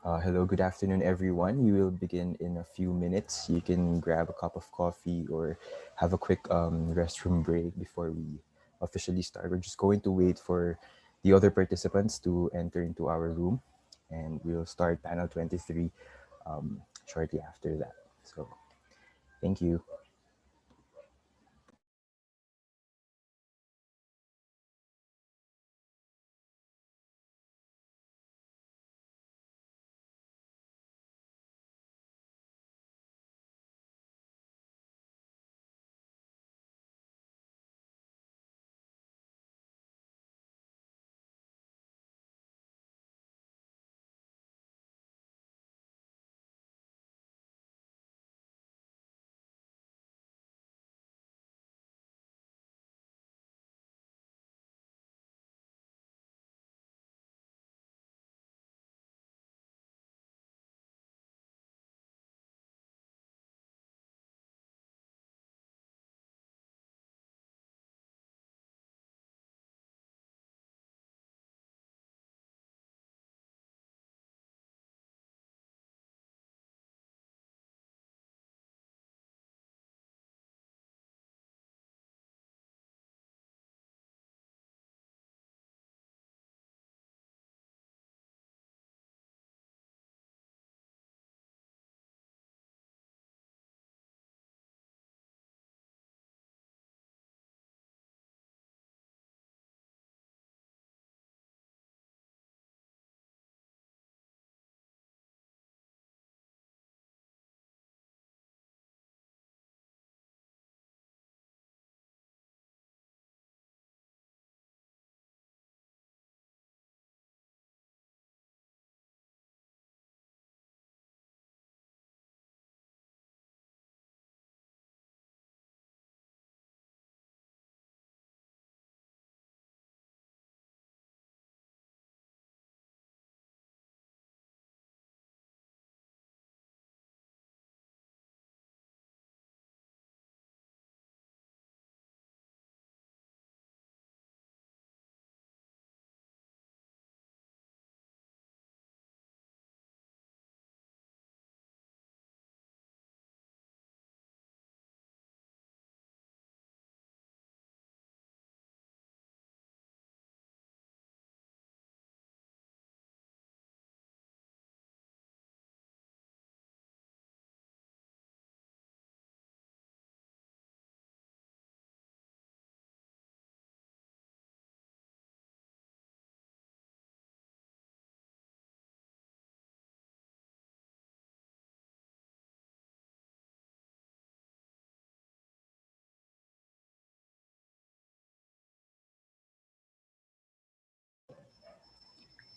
Hello, good afternoon, everyone. We will begin in a few minutes. You can grab a cup of coffee or have a quick restroom break before we officially start. We're just going to wait for the other participants to enter into our room, and we'll start panel 23 shortly after that. So, thank you.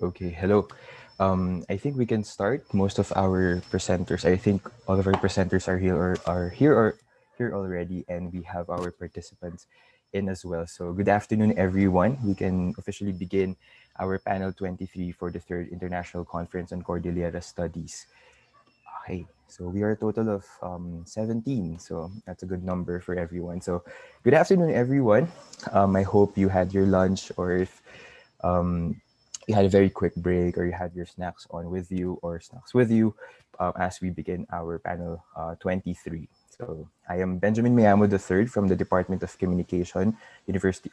Okay, hello. I think we can start. Most of our presenters, I think all of our presenters are here already, and we have our participants in as well. So, good afternoon, everyone. We can officially begin our panel 23 for the third International Conference on Cordillera Studies. Okay, so we are a total of 17, so that's a good number for everyone. So, good afternoon, everyone. I hope you had your lunch, or if um, you had a very quick break, or you had your snacks on with you or snacks with you as we begin our panel 23. So I am Benjamin Meamo III from the Department of Communication,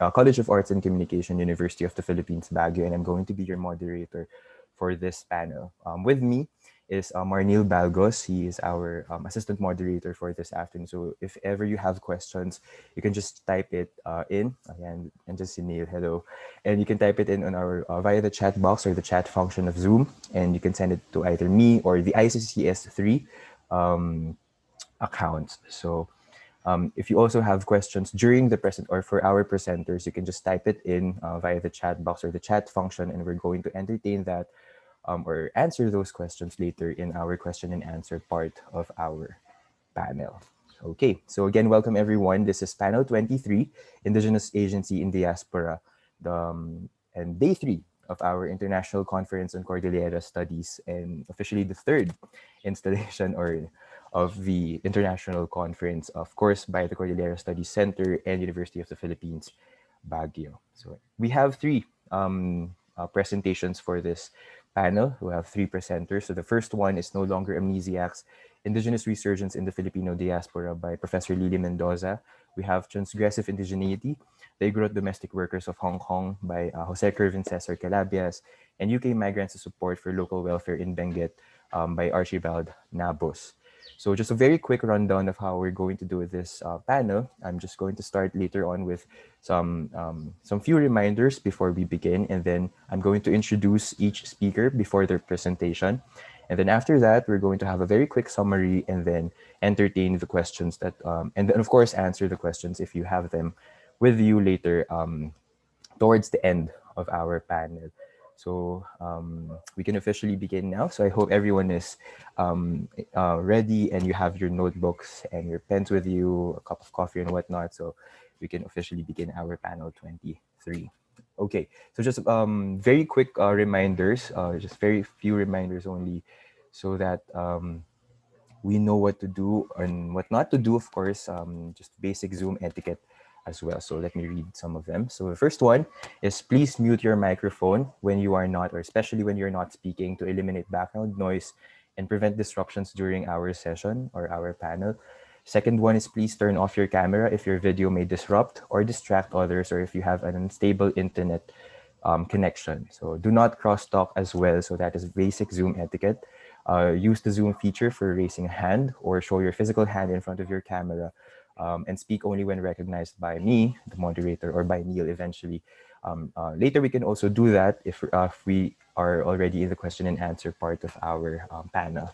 College of Arts and Communication, University of the Philippines, Baguio, and I'm going to be your moderator for this panel. With me is Marnil Balgos. He is our assistant moderator for this afternoon. So if ever you have questions, you can just type it in. And just Neil, hello. And you can type it in on our via the chat box or the chat function of Zoom, and you can send it to either me or the ICCS3 um, accounts. So if you also have questions during the present or for our presenters, you can just type it in via the chat box or the chat function, and we're going to entertain that or answer those questions later in our question and answer part of our panel. Okay, so again, welcome everyone. This is panel 23, Indigenous Agency in Diaspora, and day 3 of our International Conference on Cordillera Studies, and officially the third installation or of the International Conference, of course, by the Cordillera Studies Center and University of the Philippines, Baguio. So we have 3 presentations for this panel. We have three presenters. So the first one is No Longer Amnesiacs, Indigenous Resurgence in the Filipino Diaspora by Professor Lily Mendoza. We have Transgressive Indigeneity, The Igorot Domestic Workers of Hong Kong by Jose Kervin Cesar Calabias, and UK Migrants to Support for Local Welfare in Benguet by Archibald Nabos. So just a very quick rundown of how we're going to do this panel. I'm just going to start later on with some few reminders before we begin, and then I'm going to introduce each speaker before their presentation. And then after that, we're going to have a very quick summary and then entertain the questions that, and then of course, answer the questions if you have them with you later towards the end of our panel. So we can officially begin now. So I hope everyone is ready and you have your notebooks and your pens with you, a cup of coffee and whatnot. So we can officially begin our panel 23. Okay, so just very quick reminders, just very few reminders only, so that we know what to do and what not to do, of course, just basic Zoom etiquette as well. So let me read some of them. So the first one is please mute your microphone when you are not, or especially when you're not speaking, to eliminate background noise and prevent disruptions during our session or our panel. Second one is please turn off your camera if your video may disrupt or distract others, or if you have an unstable internet connection. So do not crosstalk as well. So that is basic Zoom etiquette. Use the Zoom feature for raising a hand or show your physical hand in front of your camera, and speak only when recognized by me, the moderator, or by Neil eventually. Later, we can also do that if we are already in the question and answer part of our panel.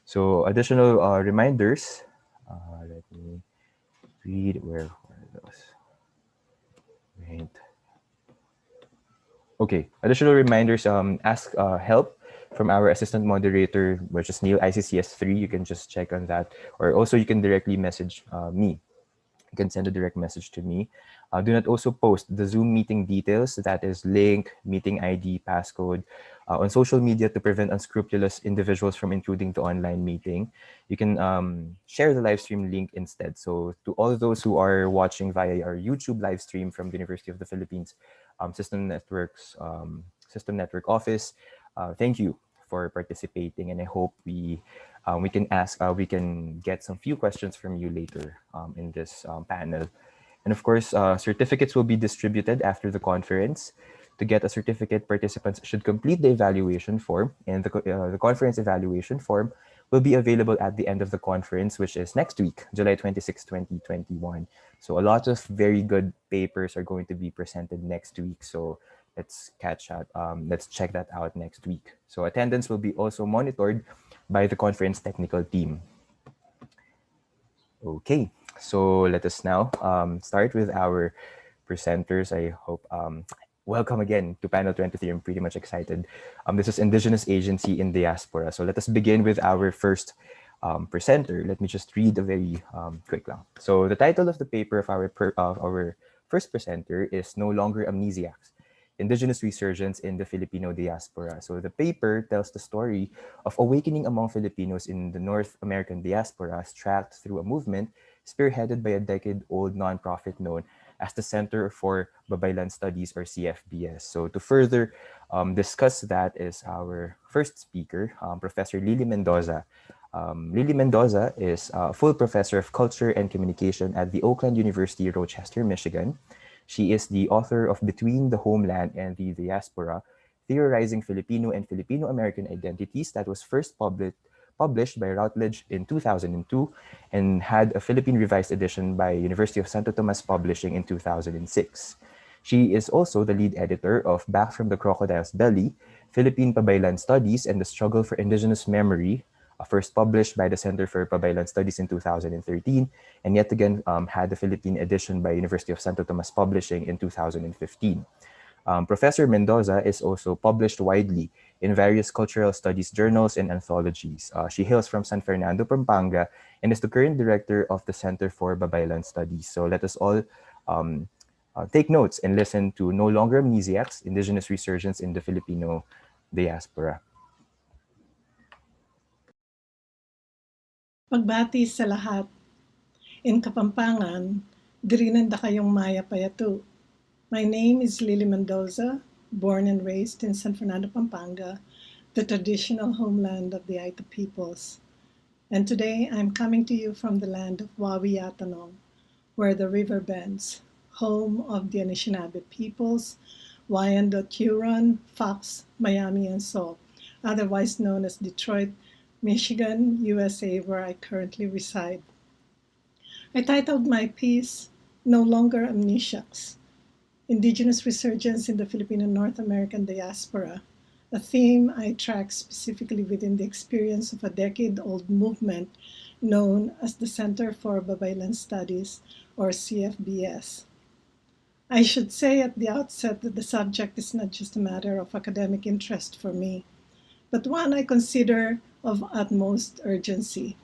So additional reminders. Let me read, where are those? Right. Okay, additional reminders, ask help from our assistant moderator, which is Neil, ICCS3. You can just check on that. Or also you can directly message me. You can send a direct message to me. Do not also post the Zoom meeting details, that is link, meeting ID, passcode, on social media to prevent unscrupulous individuals from intruding the online meeting. You can share the live stream link instead. So to all of those who are watching via our YouTube live stream from the University of the Philippines System Network Office, thank you for participating, and I hope we can get some few questions from you later in this panel. And of course, certificates will be distributed after the conference. To get a certificate, participants should complete the evaluation form, and the conference evaluation form will be available at the end of the conference, which is next week, July 26, 2021. So a lot of very good papers are going to be presented next week. So let's check that out next week. So attendance will be also monitored by the conference technical team. Okay, so let us now start with our presenters. I hope, welcome again to panel 23. I'm pretty much excited. This is Indigenous Agency in Diaspora. So let us begin with our first presenter. Let me just read a very quick lang. So the title of the paper of our first presenter is No Longer Amnesiacs, Indigenous Resurgence in the Filipino Diaspora. So the paper tells the story of awakening among Filipinos in the North American diaspora, tracked through a movement spearheaded by a decade-old nonprofit known as the Center for Babaylan Studies, or CFBS. So to further discuss that is our first speaker, Professor Lily Mendoza. Lily Mendoza is a full professor of culture and communication at the Oakland University, Rochester, Michigan. She is the author of Between the Homeland and the Diaspora, Theorizing Filipino and Filipino-American Identities, that was first published by Routledge in 2002 and had a Philippine revised edition by University of Santo Tomas Publishing in 2006. She is also the lead editor of Back from the Crocodile's Belly, Philippine Pabaylan Studies and the Struggle for Indigenous Memory, first published by the Center for Pabaylan Studies in 2013, and yet again had the Philippine edition by University of Santo Tomas Publishing in 2015. Professor Mendoza is also published widely in various cultural studies journals and anthologies. She hails from San Fernando, Pampanga, and is the current director of the Center for Babaylan Studies. So let us all take notes and listen to No Longer Amnesiacs, Indigenous Resurgence in the Filipino Diaspora. Pagbati sa lahat. In Kapampangan, dirinanda kayong maya payatu. My name is Lily Mendoza, born and raised in San Fernando, Pampanga. the traditional homeland of the Aita peoples. And today I'm coming to you from the land of Wawiyatanong, where the river bends, home of the Anishinaabe peoples, Wyandotte Huron, Fox, Miami, and So, otherwise known as Detroit, Michigan, USA, where I currently reside. I titled my piece, No Longer Amnesiacs, Indigenous Resurgence in the Filipino North American Diaspora, a theme I track specifically within the experience of a decade-old movement known as the Center for Babaylan Studies, or CFBS. I should say at the outset that the subject is not just a matter of academic interest for me, but one I consider of utmost urgency.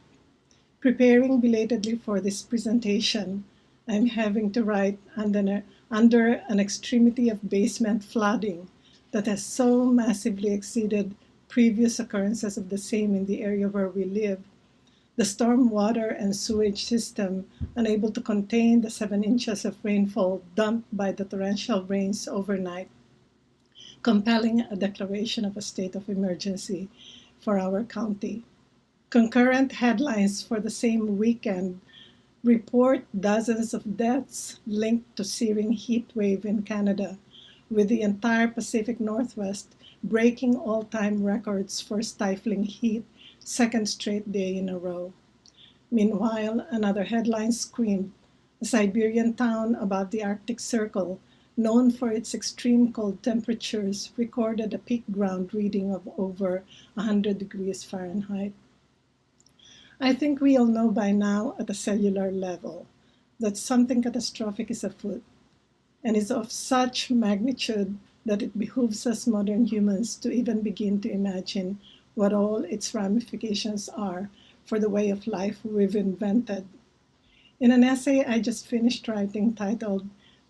Preparing belatedly for this presentation, I'm having to write under an extremity of basement flooding that has so massively exceeded previous occurrences of the same in the area where we live. The storm water and sewage system, unable to contain the 7 inches of rainfall dumped by the torrential rains overnight, compelling a declaration of a state of emergency for our county. Concurrent headlines for the same weekend report dozens of deaths linked to searing heat wave in Canada, with the entire Pacific Northwest breaking all-time records for stifling heat second straight day in a row. Meanwhile, another headline screamed, a Siberian town above the Arctic Circle, known for its extreme cold temperatures, recorded a peak ground reading of over 100 degrees Fahrenheit. I think we all know by now at a cellular level that something catastrophic is afoot and is of such magnitude that it behooves us modern humans to even begin to imagine what all its ramifications are for the way of life we've invented. In an essay I just finished writing titled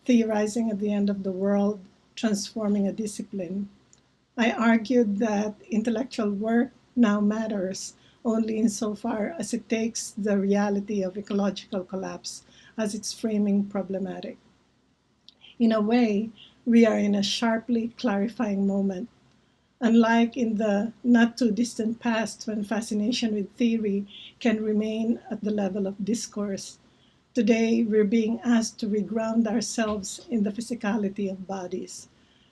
Theorizing at the End of the World, Transforming a Discipline, I argued that intellectual work now matters only insofar as it takes the reality of ecological collapse as its framing problematic. In a way, we are in a sharply clarifying moment. Unlike in the not too distant past when fascination with theory can remain at the level of discourse, today we're being asked to reground ourselves in the physicality of bodies,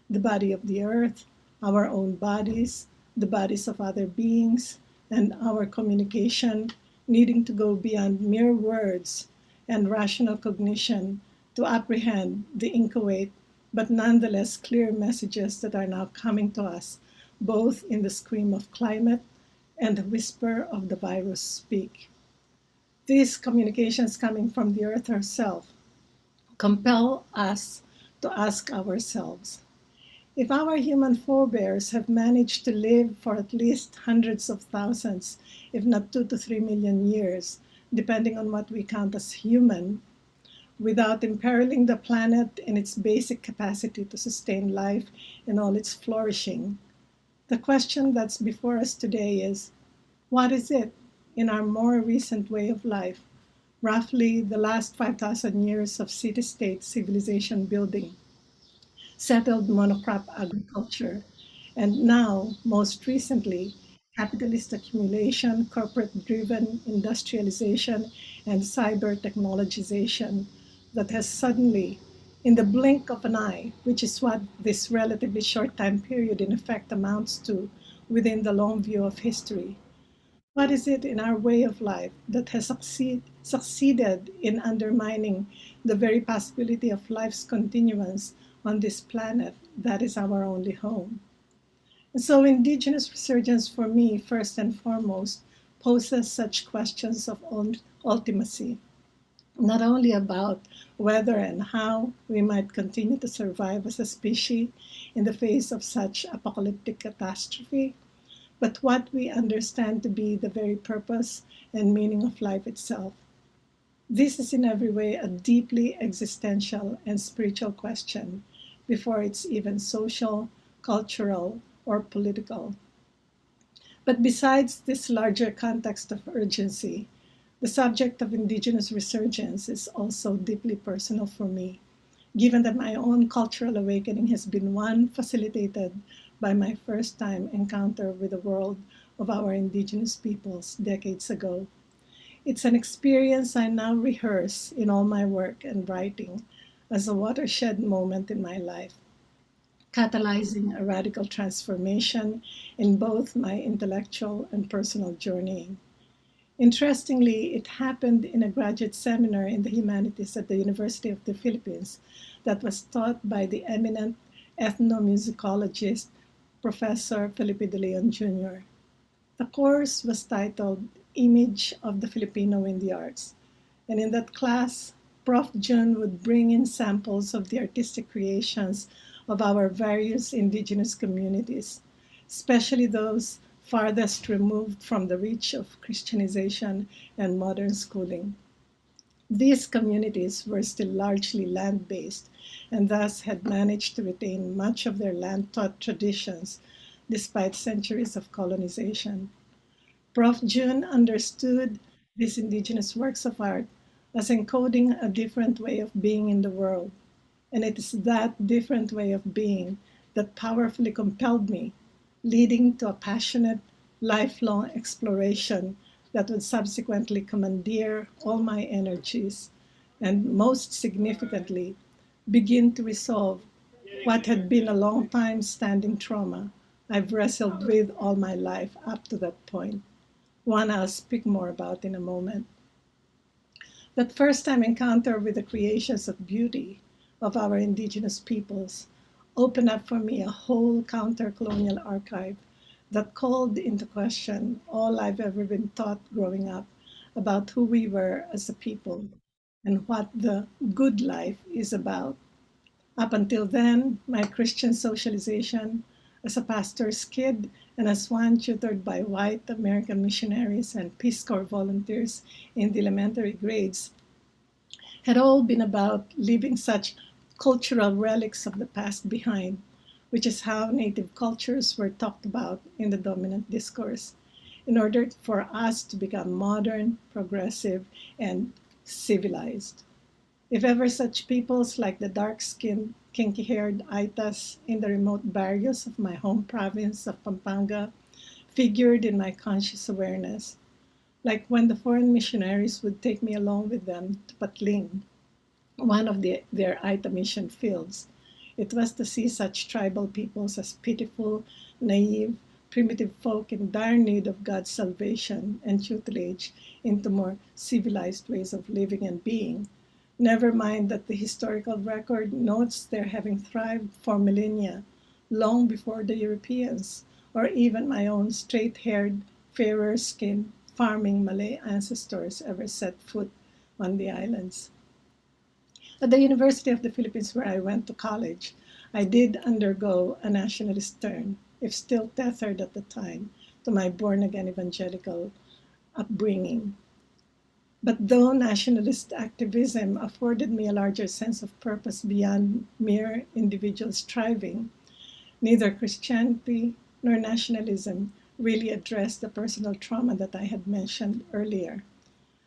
the body of the earth, our own bodies, the bodies of other beings, and our communication needing to go beyond mere words and rational cognition to apprehend the inchoate but nonetheless clear messages that are now coming to us, both in the scream of climate and the whisper of the virus speak. These communications coming from the earth herself compel us to ask ourselves, if our human forebears have managed to live for at least hundreds of thousands, if not 2 to 3 million years, depending on what we count as human, without imperiling the planet in its basic capacity to sustain life and all its flourishing, the question that's before us today is, what is it in our more recent way of life, roughly the last 5,000 years of city-state civilization building, settled monocrop agriculture, and now, most recently, capitalist accumulation, corporate-driven industrialization, and cyber technologization that has suddenly, in the blink of an eye, which is what this relatively short time period in effect amounts to within the long view of history, what is it in our way of life that has succeeded in undermining the very possibility of life's continuance on this planet that is our only home? And so, Indigenous resurgence for me, first and foremost, poses such questions of ultimacy, not only about whether and how we might continue to survive as a species in the face of such apocalyptic catastrophe, but what we understand to be the very purpose and meaning of life itself. This is in every way a deeply existential and spiritual question before it's even social, cultural, or political. But besides this larger context of urgency, the subject of Indigenous resurgence is also deeply personal for me, given that my own cultural awakening has been one facilitated by my first time encounter with the world of our Indigenous peoples decades ago. It's an experience I now rehearse in all my work and writing as a watershed moment in my life, catalyzing a radical transformation in both my intellectual and personal journeying. Interestingly, it happened in a graduate seminar in the humanities at the University of the Philippines that was taught by the eminent ethnomusicologist Professor Felipe de Leon Jr. The course was titled Image of the Filipino in the Arts, and in that class, Prof. Jun would bring in samples of the artistic creations of our various indigenous communities, especially those farthest removed from the reach of Christianization and modern schooling. These communities were still largely land based and thus had managed to retain much of their land taught traditions despite centuries of colonization. Prof. Jun understood these indigenous works of art as encoding a different way of being in the world, and it is that different way of being that powerfully compelled me, leading to a passionate, lifelong exploration that would subsequently commandeer all my energies and, most significantly, begin to resolve what had been a long time standing trauma I've wrestled with all my life up to that point, one I'll speak more about in a moment. That first time encounter with the creations of beauty of our indigenous peoples opened up for me a whole counter colonial archive that called into question all I've ever been taught growing up about who we were as a people and what the good life is about. Up until then, my Christian socialization as a pastor's kid and as one tutored by white American missionaries and Peace Corps volunteers in the elementary grades had all been about leaving such cultural relics of the past behind, which is how Native cultures were talked about in the dominant discourse, in order for us to become modern, progressive, and civilized. If ever such peoples like the dark skinned, kinky haired Aitas in the remote barrios of my home province of Pampanga figured in my conscious awareness, like when the foreign missionaries would take me along with them to Patling, one of their Aita mission fields. It was to see such tribal peoples as pitiful, naive, primitive folk in dire need of God's salvation and tutelage into more civilized ways of living and being. Never mind that the historical record notes their having thrived for millennia, long before the Europeans, or even my own straight haired, fairer skinned, farming Malay ancestors ever set foot on the islands. At the University of the Philippines, where I went to college, I did undergo a nationalist turn, if still tethered at the time to my born again evangelical upbringing. But though nationalist activism afforded me a larger sense of purpose beyond mere individual striving, neither Christianity nor nationalism really addressed the personal trauma that I had mentioned earlier.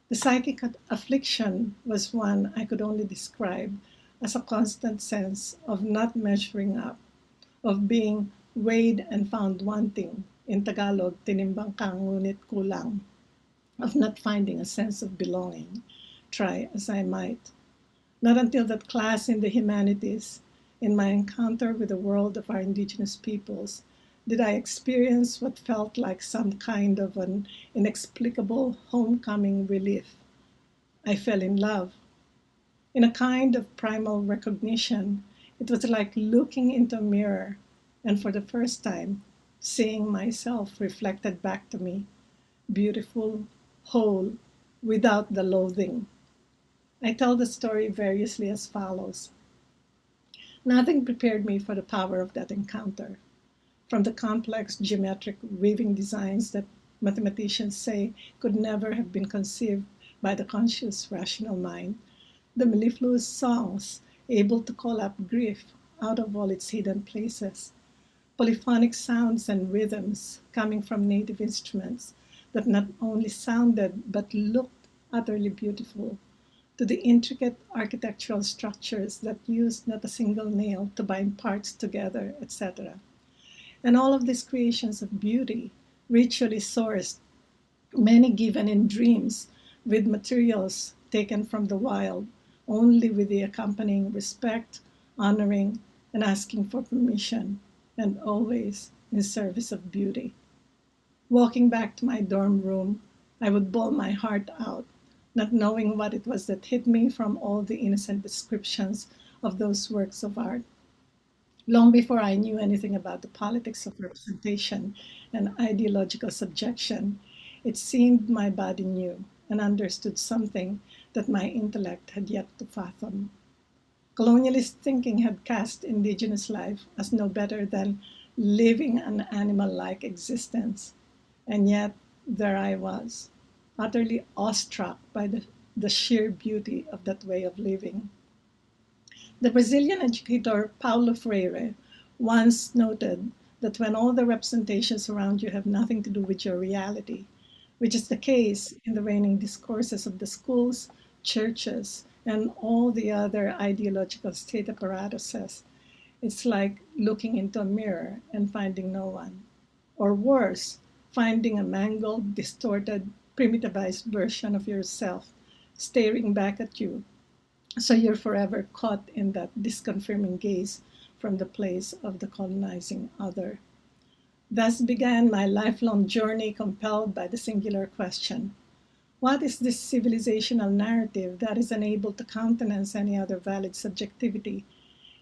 The psychic affliction was one I could only describe as a constant sense of not measuring up, of being weighed and found wanting. In Tagalog, tinimbang ka ngunit kulang, of not finding a sense of belonging, try as I might. Not until that class in the humanities, in my encounter with the world of our indigenous peoples, did I experience what felt like some kind of an inexplicable homecoming relief. I fell in love. In a kind of primal recognition, it was like looking into a mirror and for the first time seeing myself reflected back to me, beautiful, whole, without the loathing. I tell the story variously as follows. Nothing prepared me for the power of that encounter. From the complex geometric weaving designs that mathematicians say could never have been conceived by the conscious rational mind, the mellifluous songs able to call up grief out of all its hidden places, polyphonic sounds and rhythms coming from native instruments that not only sounded but looked utterly beautiful, to the intricate architectural structures that used not a single nail to bind parts together, etc. And all of these creations of beauty, ritually sourced, many given in dreams, with materials taken from the wild, only with the accompanying respect, honoring, and asking for permission, and always in service of beauty. Walking back to my dorm room, I would bawl my heart out, not knowing what it was that hit me from all the innocent descriptions of those works of art. Long before I knew anything about the politics of representation and ideological subjection, it seemed my body knew and understood something that my intellect had yet to fathom. Colonialist thinking had cast indigenous life as no better than living an animal like existence. And yet, there I was, utterly awestruck by the sheer beauty of that way of living. The Brazilian educator Paulo Freire once noted that when all the representations around you have nothing to do with your reality, which is the case in the reigning discourses of the schools, churches, and all the other ideological state apparatuses, it's like looking into a mirror and finding no one. Or worse, finding a mangled, distorted, primitivized version of yourself staring back at you, so you're forever caught in that disconfirming gaze from the place of the colonizing other. Thus began my lifelong journey, compelled by the singular question: what is this civilizational narrative that is unable to countenance any other valid subjectivity,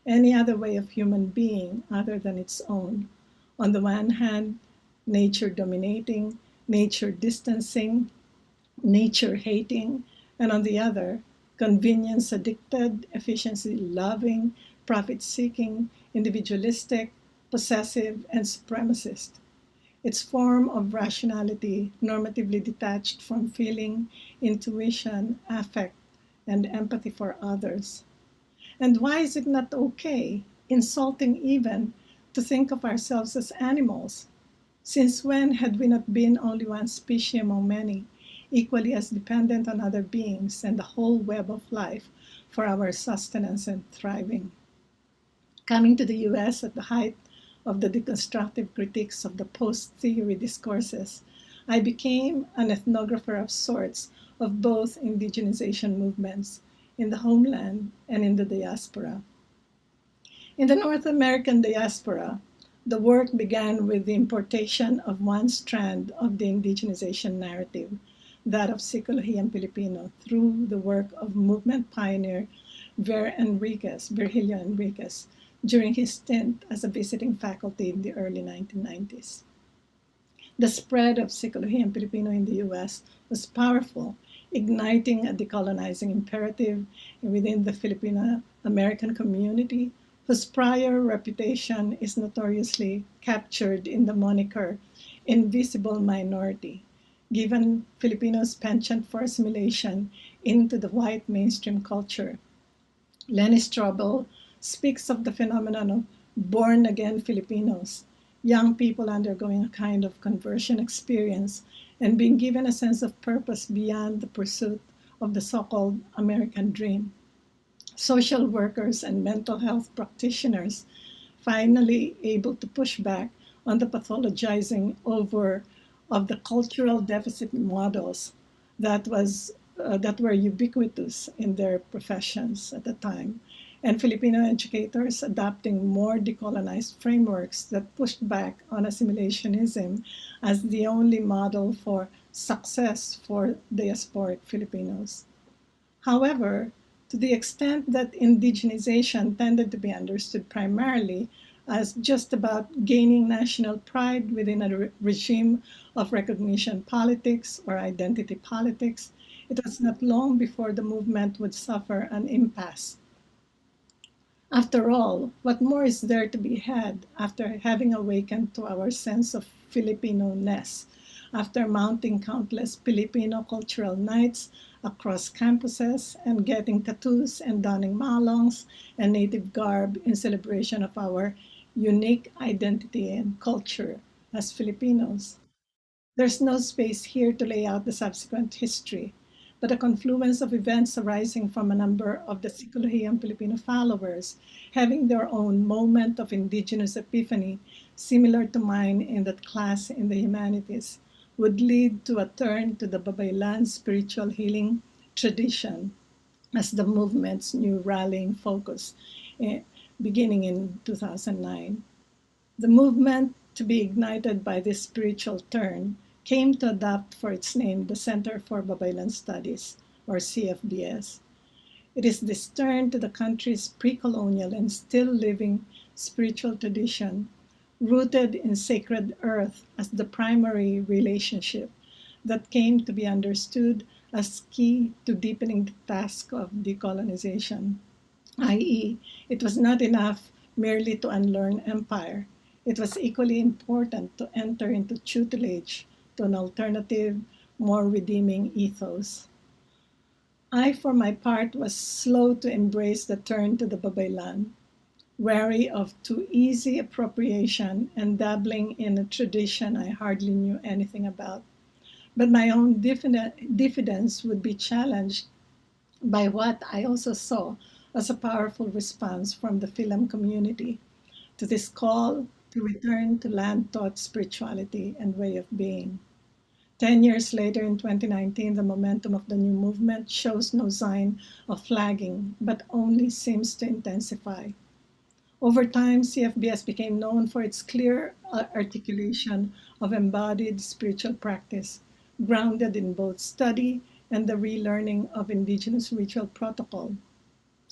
any other way of human being other than its own? On the one hand, nature dominating, nature distancing, nature hating, and on the other, convenience addicted, efficiency loving, profit seeking, individualistic, possessive, and supremacist. Its form of rationality normatively detached from feeling, intuition, affect, and empathy for others. And why is it not okay, insulting even, to think of ourselves as animals? Since when had we not been only one species among many, equally as dependent on other beings and the whole web of life for our sustenance and thriving? Coming to the US at the height of the deconstructive critiques of the post theory discourses, I became an ethnographer of sorts of both indigenization movements in the homeland and in the diaspora. In the North American diaspora, the work began with the importation of one strand of the indigenization narrative, that of Sikolohian Filipino, through the work of movement pioneer Virgilio Enriquez, during his stint as a visiting faculty in the early 1990s. The spread of Sikolohian Filipino in the US was powerful, igniting a decolonizing imperative within the Filipino American community, whose prior reputation is notoriously captured in the moniker invisible minority, given Filipinos' penchant for assimilation into the white mainstream culture. Lenny Strobel speaks of the phenomenon of born again Filipinos, young people undergoing a kind of conversion experience and being given a sense of purpose beyond the pursuit of the so called American dream. Social workers and mental health practitioners finally able to push back on the pathologizing over of the cultural deficit models that were ubiquitous in their professions at the time, and Filipino educators adopting more decolonized frameworks that pushed back on assimilationism as the only model for success for diasporic Filipinos. However, to the extent that indigenization tended to be understood primarily as just about gaining national pride within a regime of recognition politics or identity politics, it was not long before the movement would suffer an impasse. After all, what more is there to be had after having awakened to our sense of Filipino-ness, after mounting countless Filipino cultural nights across campuses and getting tattoos and donning malongs and native garb in celebration of our unique identity and culture as Filipinos? There's no space here to lay out the subsequent history, but a confluence of events arising from a number of the Sikuluhian Filipino followers having their own moment of indigenous epiphany, similar to mine in that class in the humanities, would lead to a turn to the Babaylan spiritual healing tradition as the movement's new rallying focus, eh, beginning in 2009. The movement, to be ignited by this spiritual turn, came to adopt for its name the Center for Babaylan Studies, or CFBS. It is this turn to the country's pre-colonial and still living spiritual tradition, rooted in sacred earth as the primary relationship, that came to be understood as key to deepening the task of decolonization, i.e., it was not enough merely to unlearn empire. It was equally important to enter into tutelage to an alternative, more redeeming ethos. I, for my part, was slow to embrace the turn to the Babaylan, wary of too easy appropriation and dabbling in a tradition I hardly knew anything about. But my own diffidence would be challenged by what I also saw as a powerful response from the film community to this call to return to land taught spirituality and way of being. 10 years later, in 2019, the momentum of the new movement shows no sign of flagging, but only seems to intensify. Over time, CFBS became known for its clear articulation of embodied spiritual practice, grounded in both study and the relearning of Indigenous ritual protocol.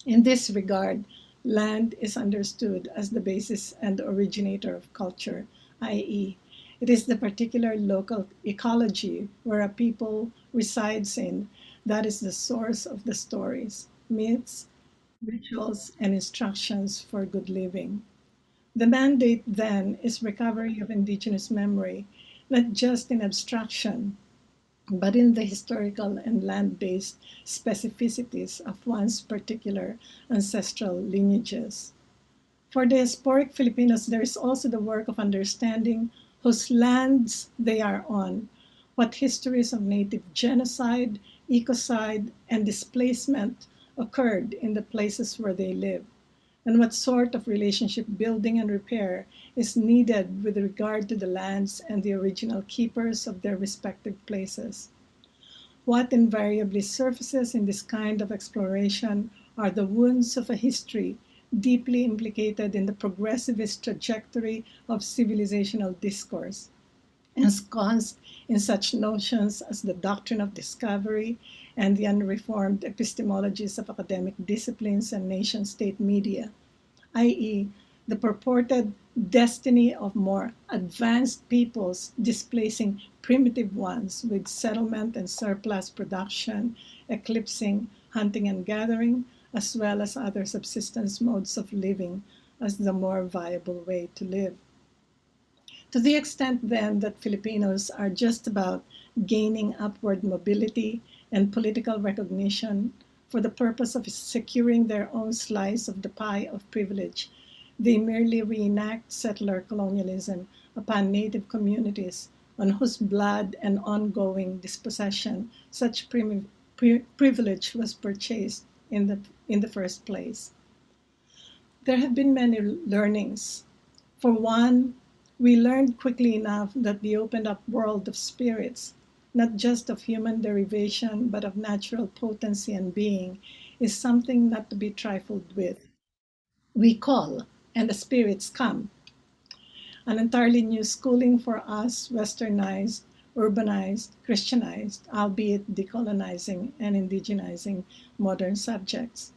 In this regard, land is understood as the basis and originator of culture, i.e., it is the particular local ecology where a people resides in that is the source of the stories, myths, rituals, and instructions for good living. The mandate then is recovery of Indigenous memory, not just in abstraction, but in the historical and land-based specificities of one's particular ancestral lineages. For diasporic Filipinos, there is also the work of understanding whose lands they are on, what histories of native genocide, ecocide, and displacement occurred in the places where they live, and what sort of relationship building and repair is needed with regard to the lands and the original keepers of their respective places. What invariably surfaces in this kind of exploration are the wounds of a history deeply implicated in the progressivist trajectory of civilizational discourse, ensconced in such notions as the doctrine of discovery and the unreformed epistemologies of academic disciplines and nation state media, i.e., the purported destiny of more advanced peoples displacing primitive ones with settlement and surplus production, eclipsing hunting and gathering, as well as other subsistence modes of living as the more viable way to live. To the extent then that Filipinos are just about gaining upward mobility and political recognition for the purpose of securing their own slice of the pie of privilege, they merely reenact settler colonialism upon native communities on whose blood and ongoing dispossession such privilege was purchased in the first place. There have been many learnings. For one, we learned quickly enough that the opened up world of spirits, not just of human derivation, but of natural potency and being, is something not to be trifled with. We call, and the spirits come. An entirely new schooling for us, westernized, urbanized, Christianized, albeit decolonizing and indigenizing modern subjects.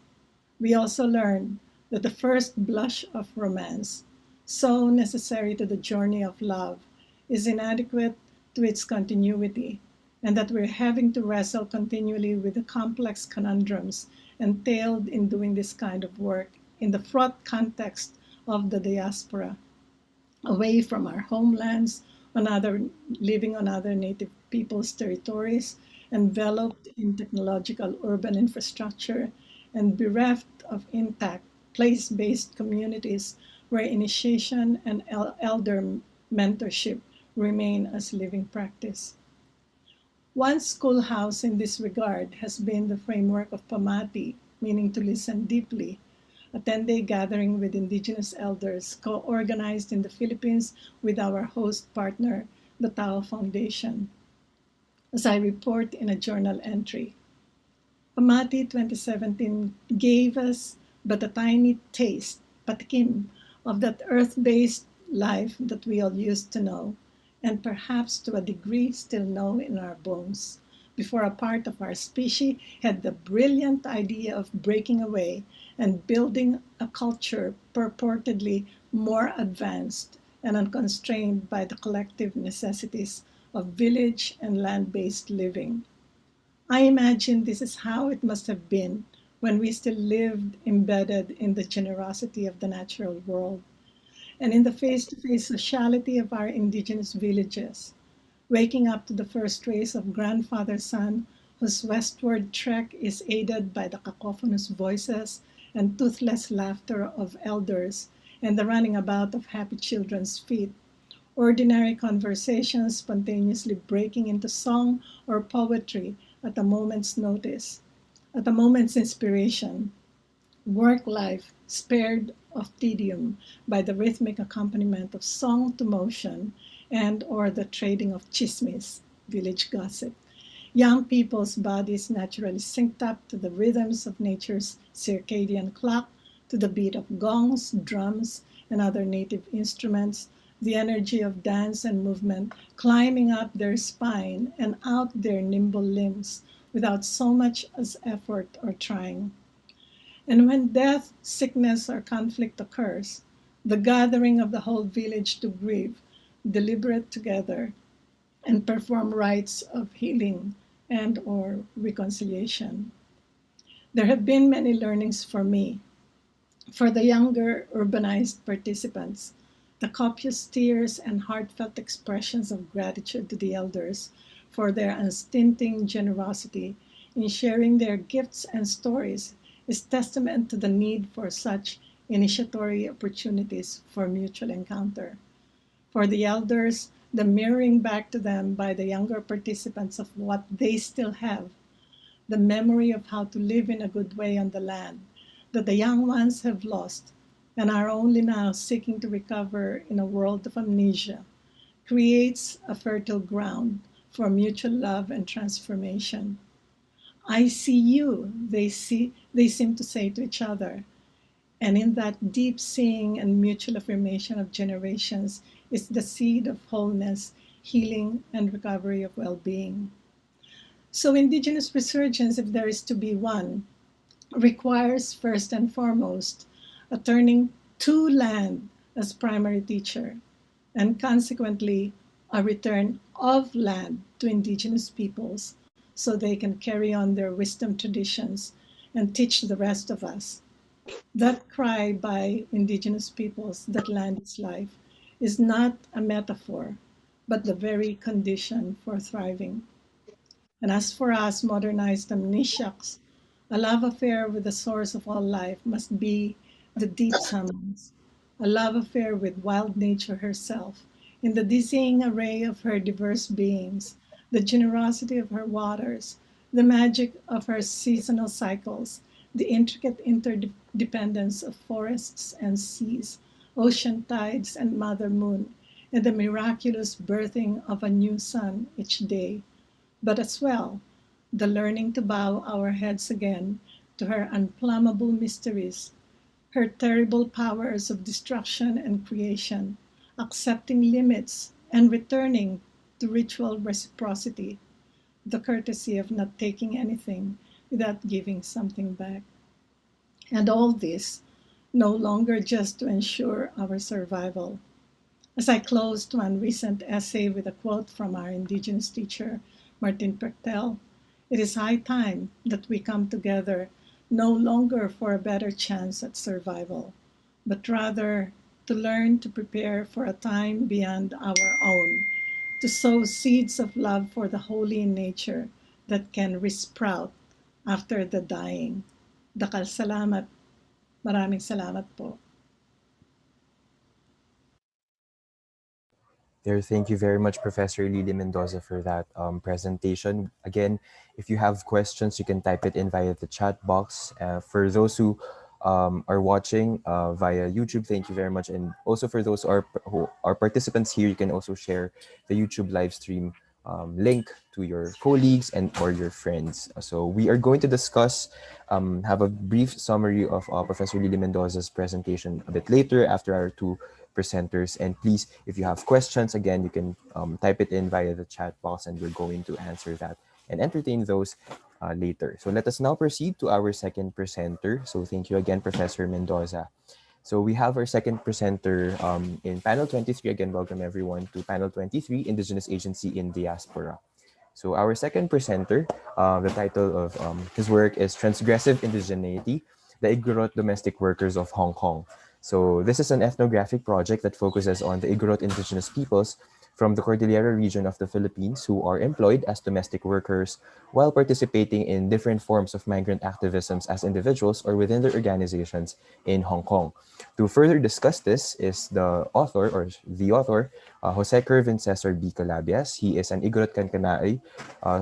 We also learned that the first blush of romance, so necessary to the journey of love, is inadequate to its continuity, and that we're having to wrestle continually with the complex conundrums entailed in doing this kind of work in the fraught context of the diaspora, away from our homelands, living on other native peoples' territories, enveloped in technological urban infrastructure, and bereft of intact place-based communities where initiation and elder mentorship remain as living practice. One schoolhouse in this regard has been the framework of Pamati, meaning to listen deeply, a 10-day gathering with Indigenous elders co-organized in the Philippines with our host partner, the Tao Foundation. As I report in a journal entry, Pamati 2017 gave us but a tiny taste, patikim, of that earth-based life that we all used to know, and perhaps to a degree still know in our bones, before a part of our species had the brilliant idea of breaking away and building a culture purportedly more advanced and unconstrained by the collective necessities of village and land-based living. I imagine this is how it must have been when we still lived embedded in the generosity of the natural world and in the face to face sociality of our indigenous villages, waking up to the first rays of grandfather sun, whose westward trek is aided by the cacophonous voices and toothless laughter of elders and the running about of happy children's feet, ordinary conversations spontaneously breaking into song or poetry at a moment's notice, at a moment's inspiration, work life spared of tedium by the rhythmic accompaniment of song to motion and or the trading of chismes, village gossip. Young people's bodies naturally synced up to the rhythms of nature's circadian clock, to the beat of gongs, drums, and other native instruments, the energy of dance and movement climbing up their spine and out their nimble limbs without so much as effort or trying. And when death, sickness, or conflict occurs, the gathering of the whole village to grieve, deliberate together, and perform rites of healing and or reconciliation. There have been many learnings for me. For the younger urbanized participants, the copious tears and heartfelt expressions of gratitude to the elders for their unstinting generosity in sharing their gifts and stories is testament to the need for such initiatory opportunities for mutual encounter. For the elders, the mirroring back to them by the younger participants of what they still have, the memory of how to live in a good way on the land that the young ones have lost and are only now seeking to recover in a world of amnesia, creates a fertile ground for mutual love and transformation. I see you, they seem to say to each other. And in that deep seeing and mutual affirmation of generations is the seed of wholeness, healing, and recovery of well being. So, Indigenous resurgence, if there is to be one, requires first and foremost a turning to land as primary teacher, and consequently a return of land to Indigenous peoples so they can carry on their wisdom traditions and teach the rest of us. That cry by Indigenous peoples that land is life is not a metaphor, but the very condition for thriving. And as for us modernized amnesiacs, a love affair with the source of all life must be the deep summons, a love affair with wild nature herself, in the dizzying array of her diverse beings, the generosity of her waters, the magic of her seasonal cycles, the intricate interdependence of forests and seas, ocean tides and mother moon, and the miraculous birthing of a new sun each day, but as well the learning to bow our heads again to her unplumbable mysteries, her terrible powers of destruction and creation, accepting limits and returning to ritual reciprocity, the courtesy of not taking anything without giving something back. And all this no longer just to ensure our survival. As I closed one recent essay with a quote from our Indigenous teacher, Martin Pertel, it is high time that we come together no longer for a better chance at survival, but rather to learn to prepare for a time beyond our own, to sow seeds of love for the holy in nature that can resprout after the dying. Dakal salamat. Maraming salamat po. There, thank you very much, Professor Lily Mendoza, for that presentation. Again, if you have questions, you can type it in via the chat box. For those who are watching via YouTube, thank you very much. And also for those who are participants here, you can also share the YouTube live stream link to your colleagues and or your friends. So we are going to discuss, have a brief summary of Professor Lily Mendoza's presentation a bit later after our two presenters. And please, if you have questions, again, you can type it in via the chat box and we're going to answer that and entertain those later. So let us now proceed to our second presenter. So thank you again, Professor Mendoza. So we have our second presenter in panel 23. Again, welcome everyone to panel 23, Indigenous Agency in Diaspora. So our second presenter, the title of his work is Transgressive Indigeneity, the Igorot Domestic Workers of Hong Kong. So this is an ethnographic project that focuses on the Igorot indigenous peoples from the Cordillera region of the Philippines who are employed as domestic workers while participating in different forms of migrant activisms as individuals or within their organizations in Hong Kong. To further discuss this is the author, Jose Kervin Cesar B. Calabias. He is an Igorot Kankanai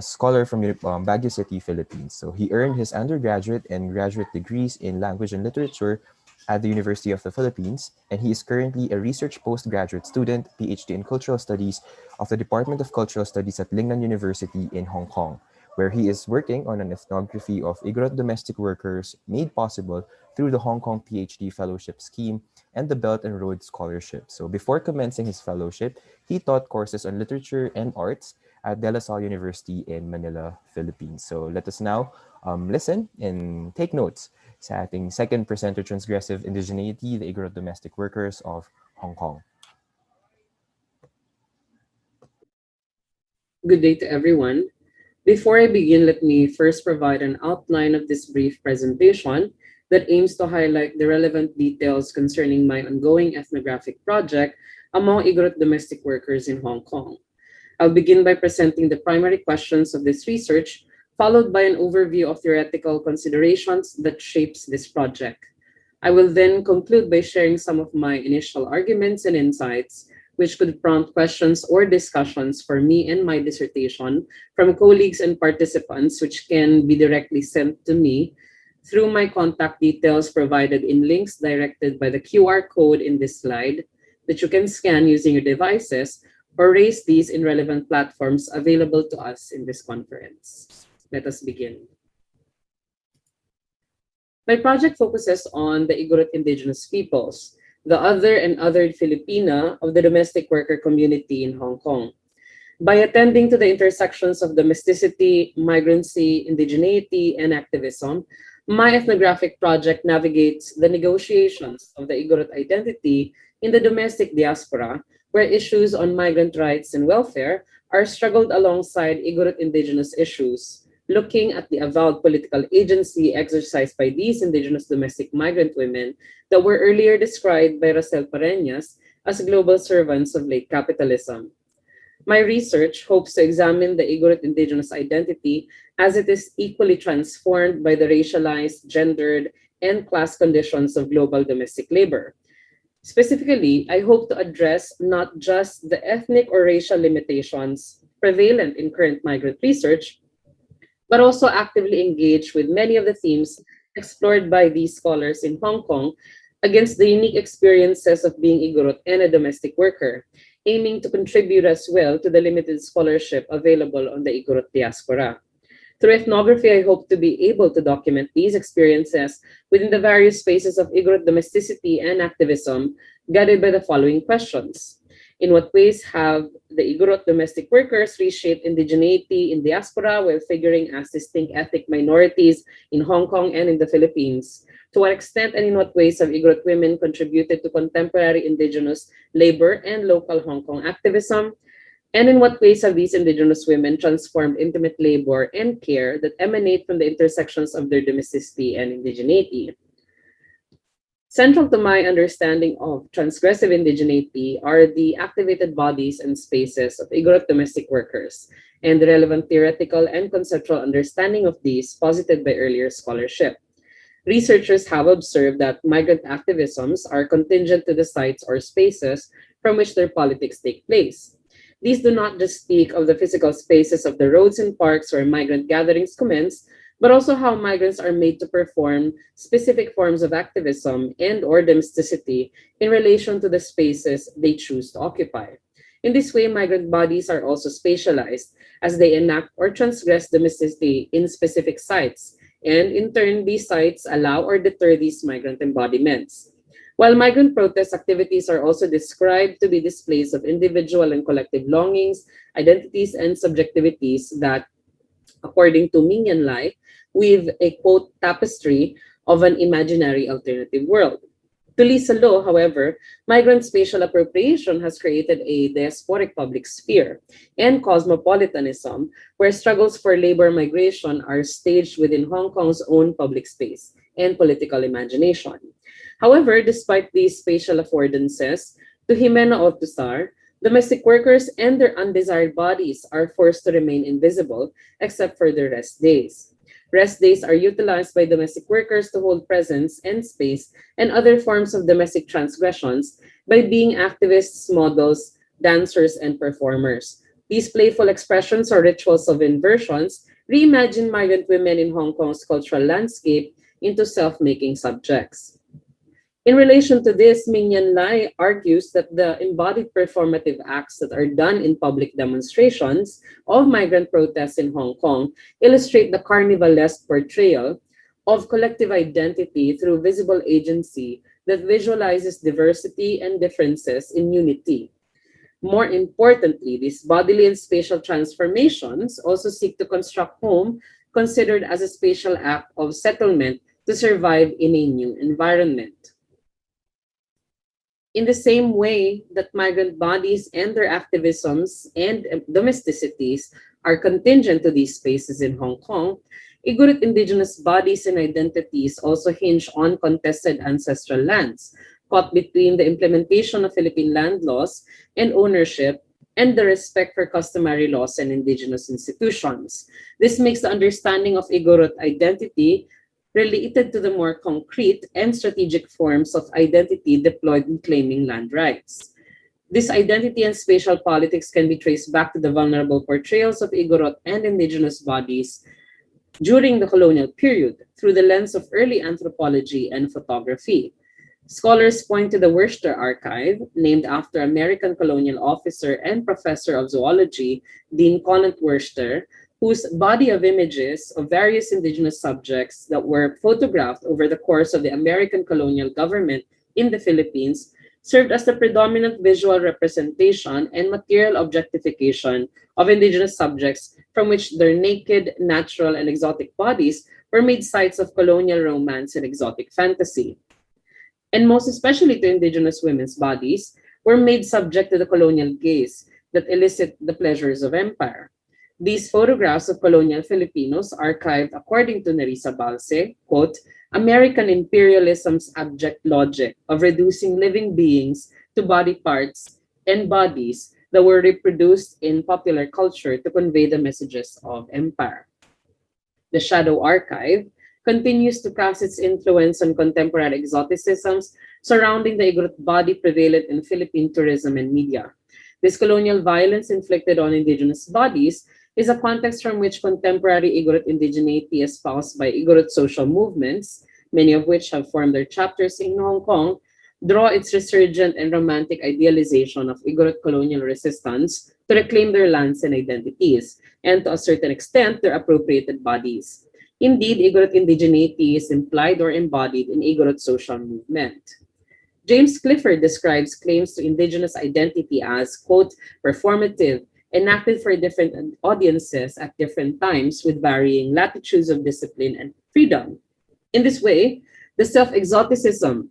scholar from Baguio City, Philippines. So he earned his undergraduate and graduate degrees in language and literature at the University of the Philippines, and he is currently a research postgraduate student, PhD in Cultural Studies of the Department of Cultural Studies at Lingnan University in Hong Kong, where he is working on an ethnography of Igorot domestic workers made possible through the Hong Kong PhD Fellowship Scheme and the Belt and Road Scholarship. So before commencing his fellowship, he taught courses on literature and arts at De La Salle University in Manila, Philippines. So let us now listen and take notes sa ating second presenter, Transgressive Indigeneity, the Igorot Domestic Workers of Hong Kong. Good day to everyone. Before I begin, let me first provide an outline of this brief presentation that aims to highlight the relevant details concerning my ongoing ethnographic project among Igorot domestic workers in Hong Kong. I'll begin by presenting the primary questions of this research, followed by an overview of theoretical considerations that shapes this project. I will then conclude by sharing some of my initial arguments and insights, which could prompt questions or discussions for me and my dissertation from colleagues and participants, which can be directly sent to me through my contact details provided in links directed by the QR code in this slide that you can scan using your devices or raise these in relevant platforms available to us in this conference. Let us begin. My project focuses on the Igorot indigenous peoples, the other and othered Filipina of the domestic worker community in Hong Kong. By attending to the intersections of domesticity, migrancy, indigeneity, and activism, my ethnographic project navigates the negotiations of the Igorot identity in the domestic diaspora, where issues on migrant rights and welfare are struggled alongside Igorot indigenous issues, looking at the avowed political agency exercised by these indigenous domestic migrant women that were earlier described by Rosel Pareñas as global servants of late capitalism. My research hopes to examine the Igorot indigenous identity as it is equally transformed by the racialized, gendered, and class conditions of global domestic labor. Specifically, I hope to address not just the ethnic or racial limitations prevalent in current migrant research, but also actively engage with many of the themes explored by these scholars in Hong Kong against the unique experiences of being Igorot and a domestic worker, aiming to contribute as well to the limited scholarship available on the Igorot diaspora. Through ethnography, I hope to be able to document these experiences within the various spaces of Igorot domesticity and activism, guided by the following questions. In what ways have the Igorot domestic workers reshaped indigeneity in diaspora while figuring as distinct ethnic minorities in Hong Kong and in the Philippines? To what extent and in what ways have Igorot women contributed to contemporary indigenous labor and local Hong Kong activism? And in what ways have these indigenous women transformed intimate labor and care that emanate from the intersections of their domesticity and indigeneity? Central to my understanding of transgressive indigeneity are the activated bodies and spaces of Igorot domestic workers and the relevant theoretical and conceptual understanding of these posited by earlier scholarship. Researchers have observed that migrant activisms are contingent to the sites or spaces from which their politics take place. These do not just speak of the physical spaces of the roads and parks where migrant gatherings commence, but also how migrants are made to perform specific forms of activism and or domesticity in relation to the spaces they choose to occupy. In this way, migrant bodies are also spatialized as they enact or transgress domesticity in specific sites, and in turn, these sites allow or deter these migrant embodiments. While migrant protest activities are also described to be displays of individual and collective longings, identities, and subjectivities that, according to Mingyan Lai, weave a quote tapestry of an imaginary alternative world. To Lisa Low, however, migrant spatial appropriation has created a diasporic public sphere and cosmopolitanism where struggles for labor migration are staged within Hong Kong's own public space and political imagination. However, despite these spatial affordances, to Jimena Altusar, domestic workers and their undesired bodies are forced to remain invisible except for their rest days. Rest days are utilized by domestic workers to hold presence and space and other forms of domestic transgressions by being activists, models, dancers, and performers. These playful expressions or rituals of inversions reimagine migrant women in Hong Kong's cultural landscape into self-making subjects. In relation to this, Mingyan Lai argues that the embodied performative acts that are done in public demonstrations of migrant protests in Hong Kong illustrate the carnivalesque portrayal of collective identity through visible agency that visualizes diversity and differences in unity. More importantly, these bodily and spatial transformations also seek to construct home considered as a spatial act of settlement to survive in a new environment. In the same way that migrant bodies and their activisms and domesticities are contingent to these spaces in Hong Kong, Igorot indigenous bodies and identities also hinge on contested ancestral lands, caught between the implementation of Philippine land laws and ownership and the respect for customary laws and indigenous institutions. This makes the understanding of Igorot identity related to the more concrete and strategic forms of identity deployed in claiming land rights. This identity and spatial politics can be traced back to the vulnerable portrayals of Igorot and indigenous bodies during the colonial period through the lens of early anthropology and photography. Scholars point to the Worcester Archive, named after American colonial officer and professor of zoology, Dean Conant Worcester, whose body of images of various indigenous subjects that were photographed over the course of the American colonial government in the Philippines served as the predominant visual representation and material objectification of indigenous subjects from which their naked, natural, and exotic bodies were made sites of colonial romance and exotic fantasy. And most especially to indigenous women's bodies, were made subject to the colonial gaze that elicit the pleasures of empire. These photographs of colonial Filipinos archived according to Nerissa Balse, quote, American imperialism's abject logic of reducing living beings to body parts and bodies that were reproduced in popular culture to convey the messages of empire. The Shadow Archive continues to cast its influence on contemporary exoticisms surrounding the Igorot body prevalent in Philippine tourism and media. This colonial violence inflicted on indigenous bodies is a context from which contemporary Igorot indigeneity espoused by Igorot social movements, many of which have formed their chapters in Hong Kong, draw its resurgent and romantic idealization of Igorot colonial resistance to reclaim their lands and identities, and to a certain extent, their appropriated bodies. Indeed, Igorot indigeneity is implied or embodied in Igorot social movement. James Clifford describes claims to indigenous identity as, quote, performative, enacted for different audiences at different times with varying latitudes of discipline and freedom. In this way, the self-exoticism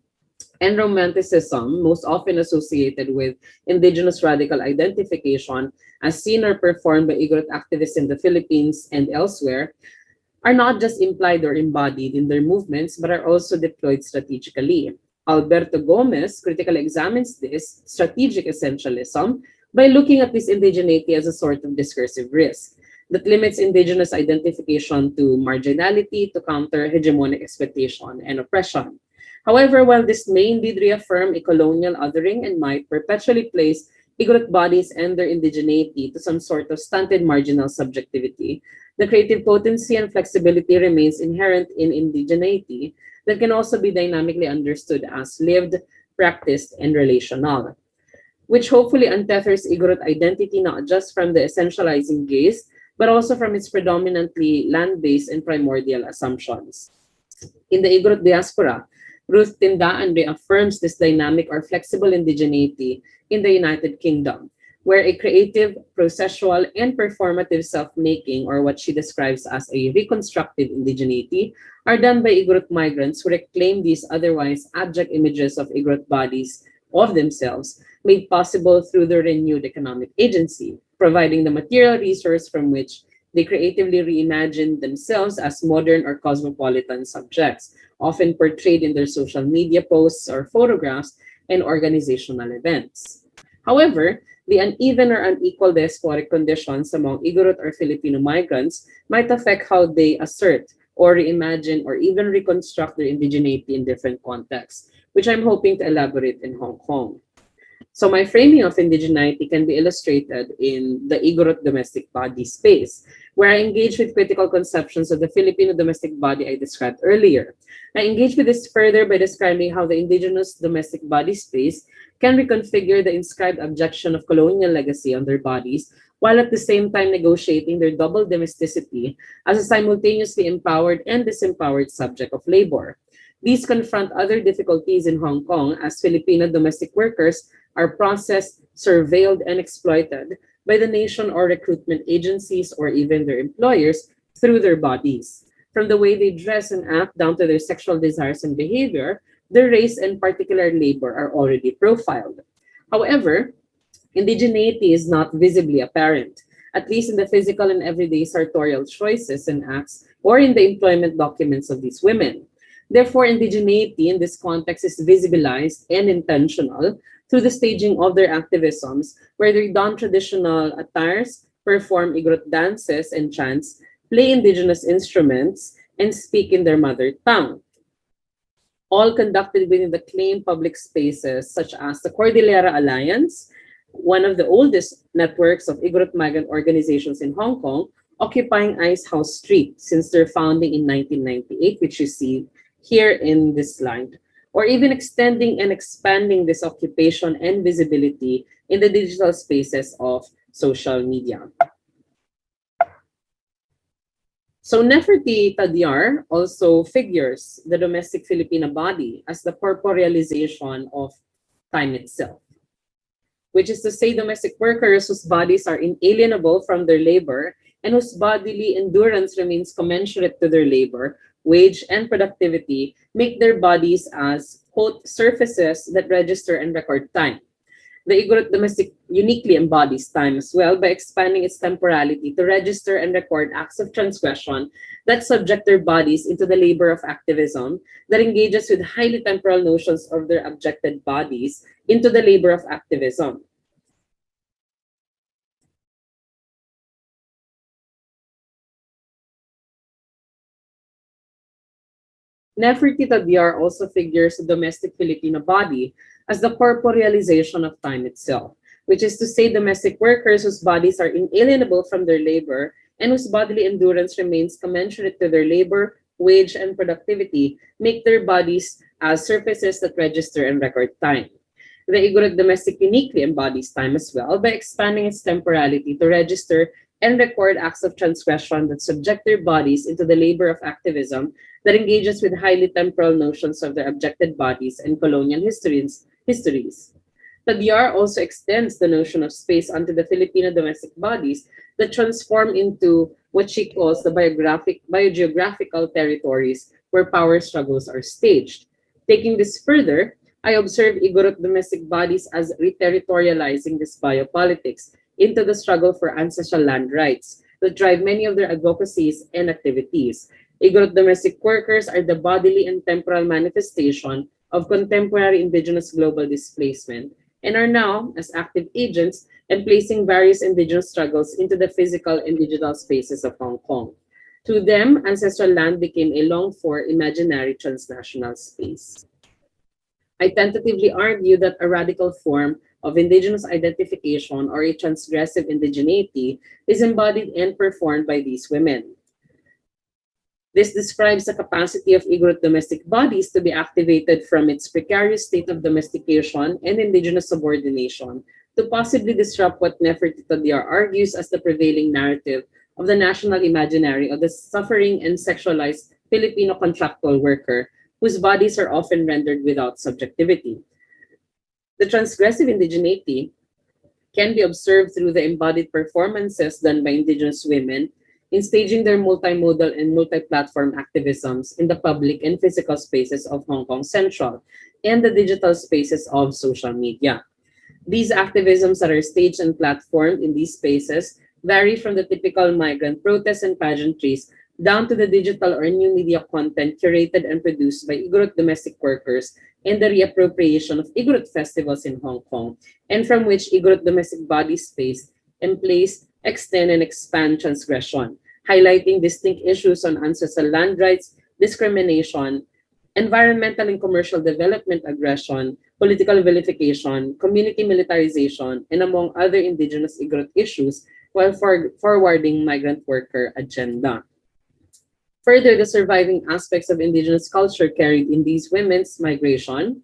and romanticism, most often associated with indigenous radical identification, as seen or performed by Igorot activists in the Philippines and elsewhere, are not just implied or embodied in their movements, but are also deployed strategically. Alberto Gomez critically examines this strategic essentialism by looking at this indigeneity as a sort of discursive risk that limits indigenous identification to marginality to counter hegemonic exploitation and oppression. However, while this may indeed reaffirm a colonial othering and might perpetually place Igorot bodies and their indigeneity to some sort of stunted marginal subjectivity, the creative potency and flexibility remains inherent in indigeneity that can also be dynamically understood as lived, practiced, and relational, which hopefully untethers Igorot identity not just from the essentializing gaze, but also from its predominantly land-based and primordial assumptions. In the Igorot diaspora, Ruth Tindaan reaffirms this dynamic or flexible indigeneity in the United Kingdom, where a creative, processual, and performative self-making, or what she describes as a reconstructive indigeneity, are done by Igorot migrants who reclaim these otherwise abject images of Igorot bodies of themselves, made possible through the renewed economic agency, providing the material resource from which they creatively reimagine themselves as modern or cosmopolitan subjects, often portrayed in their social media posts or photographs and organizational events. However, the uneven or unequal diasporic conditions among Igorot or Filipino migrants might affect how they assert or reimagine or even reconstruct their indigeneity in different contexts, which I'm hoping to elaborate in Hong Kong. So my framing of indigeneity can be illustrated in the Igorot domestic body space, where I engage with critical conceptions of the Filipino domestic body I described earlier. I engage with this further by describing how the indigenous domestic body space can reconfigure the inscribed objection of colonial legacy on their bodies, while at the same time negotiating their double domesticity as a simultaneously empowered and disempowered subject of labor. These confront other difficulties in Hong Kong as Filipino domestic workers are processed, surveilled, and exploited by the nation or recruitment agencies or even their employers through their bodies. From the way they dress and act down to their sexual desires and behavior, their race and particular labor are already profiled. However, indigeneity is not visibly apparent, at least in the physical and everyday sartorial choices and acts or in the employment documents of these women. Therefore, indigeneity in this context is visibilized and intentional through the staging of their activisms, where they don traditional attires, perform Igorot dances and chants, play indigenous instruments, and speak in their mother tongue, all conducted within the claimed public spaces such as the Cordillera Alliance, one of the oldest networks of Igorot migrant organizations in Hong Kong, occupying Ice House Street since their founding in 1998, which you see here in this slide, or even extending and expanding this occupation and visibility in the digital spaces of social media. So Neferti Tadyar also figures the domestic Filipino body as the corporealization of time itself, which is to say domestic workers whose bodies are inalienable from their labor and whose bodily endurance remains commensurate to their labor, wage, and productivity make their bodies as, quote, surfaces that register and record time. The Igorot domestic uniquely embodies time as well by expanding its temporality to register and record acts of transgression that subject their bodies into the labor of activism that engages with highly temporal notions of their objected bodies into the labor of activism. Neferti Tadyar also figures the domestic Filipino body as the corporealization of time itself, which is to say domestic workers whose bodies are inalienable from their labor and whose bodily endurance remains commensurate to their labor, wage, and productivity make their bodies as surfaces that register and record time. The Igorot domestic uniquely embodies time as well by expanding its temporality to register and record acts of transgression that subject their bodies into the labor of activism that engages with highly temporal notions of their objected bodies and colonial histories. Tadyar also extends the notion of space onto the Filipino domestic bodies that transform into what she calls the biogeographical territories where power struggles are staged. Taking this further, I observe Igorot domestic bodies as reterritorializing this biopolitics into the struggle for ancestral land rights that drive many of their advocacies and activities. Igorot domestic workers are the bodily and temporal manifestation of contemporary indigenous global displacement and are now, as active agents, emplacing various indigenous struggles into the physical and digital spaces of Hong Kong. To them, ancestral land became a longed-for imaginary transnational space. I tentatively argue that a radical form of indigenous identification or a transgressive indigeneity is embodied and performed by these women. This describes the capacity of Igorot domestic bodies to be activated from its precarious state of domestication and indigenous subordination to possibly disrupt what Nefertiti Diar argues as the prevailing narrative of the national imaginary of the suffering and sexualized Filipino contractual worker, whose bodies are often rendered without subjectivity. The transgressive indigeneity can be observed through the embodied performances done by Indigenous women in staging their multimodal and multi-platform activisms in the public and physical spaces of Hong Kong Central and the digital spaces of social media. These activisms that are staged and platformed in these spaces vary from the typical migrant protests and pageantries down to the digital or new media content curated and produced by Igorot domestic workers and the reappropriation of Igorot festivals in Hong Kong, and from which Igorot domestic bodies space and place extend and expand transgression, highlighting distinct issues on ancestral land rights, discrimination, environmental and commercial development aggression, political vilification, community militarization, and among other indigenous Igorot issues while forwarding migrant worker agenda. Further, the surviving aspects of indigenous culture carried in these women's migration,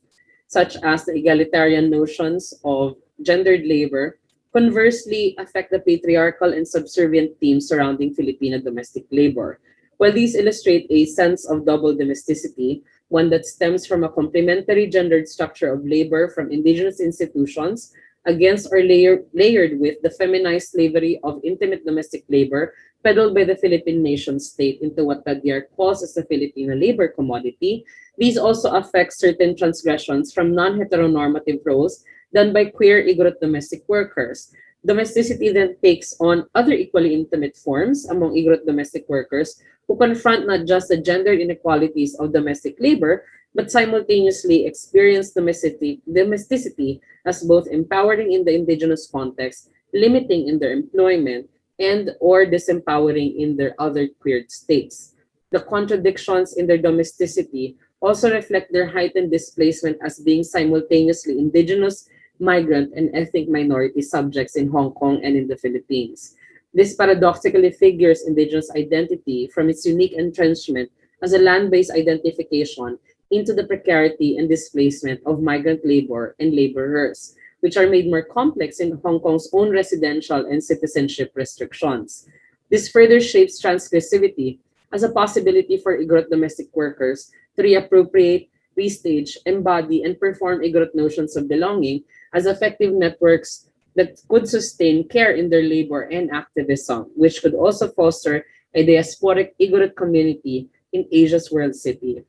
such as the egalitarian notions of gendered labor, conversely affect the patriarchal and subservient themes surrounding Filipino domestic labor. While these illustrate a sense of double domesticity, one that stems from a complementary gendered structure of labor from indigenous institutions against or layered with the feminized slavery of intimate domestic labor peddled by the Philippine nation state into what Tagbiar calls as the Filipino labor commodity. These also affect certain transgressions from non-heteronormative roles done by queer Igorot domestic workers. Domesticity then takes on other equally intimate forms among Igorot domestic workers who confront not just the gender inequalities of domestic labor, but simultaneously experience domesticity as both empowering in the indigenous context, limiting in their employment, and or disempowering in their other queered states. The contradictions in their domesticity also reflect their heightened displacement as being simultaneously indigenous, migrant, and ethnic minority subjects in Hong Kong and in the Philippines. This paradoxically figures indigenous identity from its unique entrenchment as a land-based identification into the precarity and displacement of migrant labor and laborers, which are made more complex in Hong Kong's own residential and citizenship restrictions. This further shapes transgressivity as a possibility for Igorot domestic workers to reappropriate, restage, embody, and perform Igorot notions of belonging as effective networks that could sustain care in their labor and activism, which could also foster a diasporic Igorot community in Asia's world city,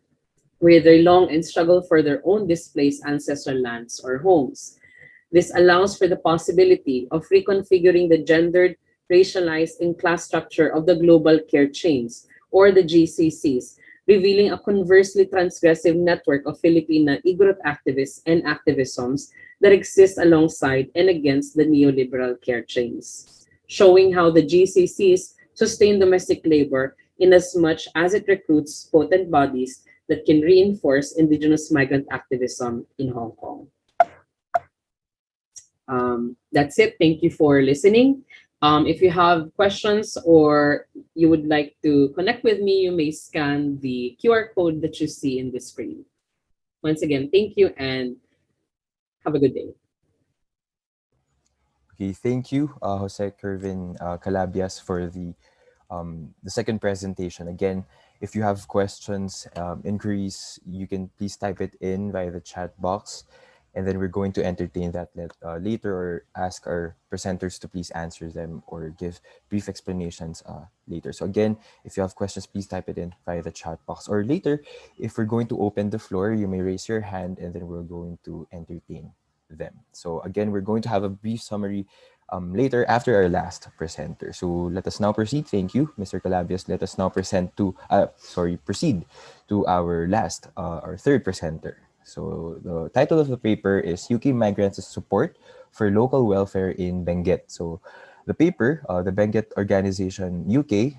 where they long and struggle for their own displaced ancestral lands or homes. This allows for the possibility of reconfiguring the gendered, racialized, and class structure of the global care chains, or the GCCs, revealing a conversely transgressive network of Filipina Igorot activists and activisms that exist alongside and against the neoliberal care chains, showing how the GCCs sustain domestic labor in as much as it recruits potent bodies that can reinforce indigenous migrant activism in Hong Kong. That's it. Thank you for listening. If you have questions or you would like to connect with me, you may scan the QR code that you see in the screen. Once again, thank you and have a good day. Okay, thank you, Jose Kervin Calabias, for the second presentation. Again, if you have questions, inquiries, you can please type it in via the chat box, and then we're going to entertain that later or ask our presenters to please answer them or give brief explanations later. So again, if you have questions, please type it in via the chat box. Or later, if we're going to open the floor, you may raise your hand and then we're going to entertain them. So again, we're going to have a brief summary later after our last presenter. So let us now proceed. Thank you, Mr. Calabias. Let us now proceed to our last, our third presenter. So the title of the paper is UK Migrants' Support for Local Welfare in Benguet. So the paper, the Benguet Organization UK,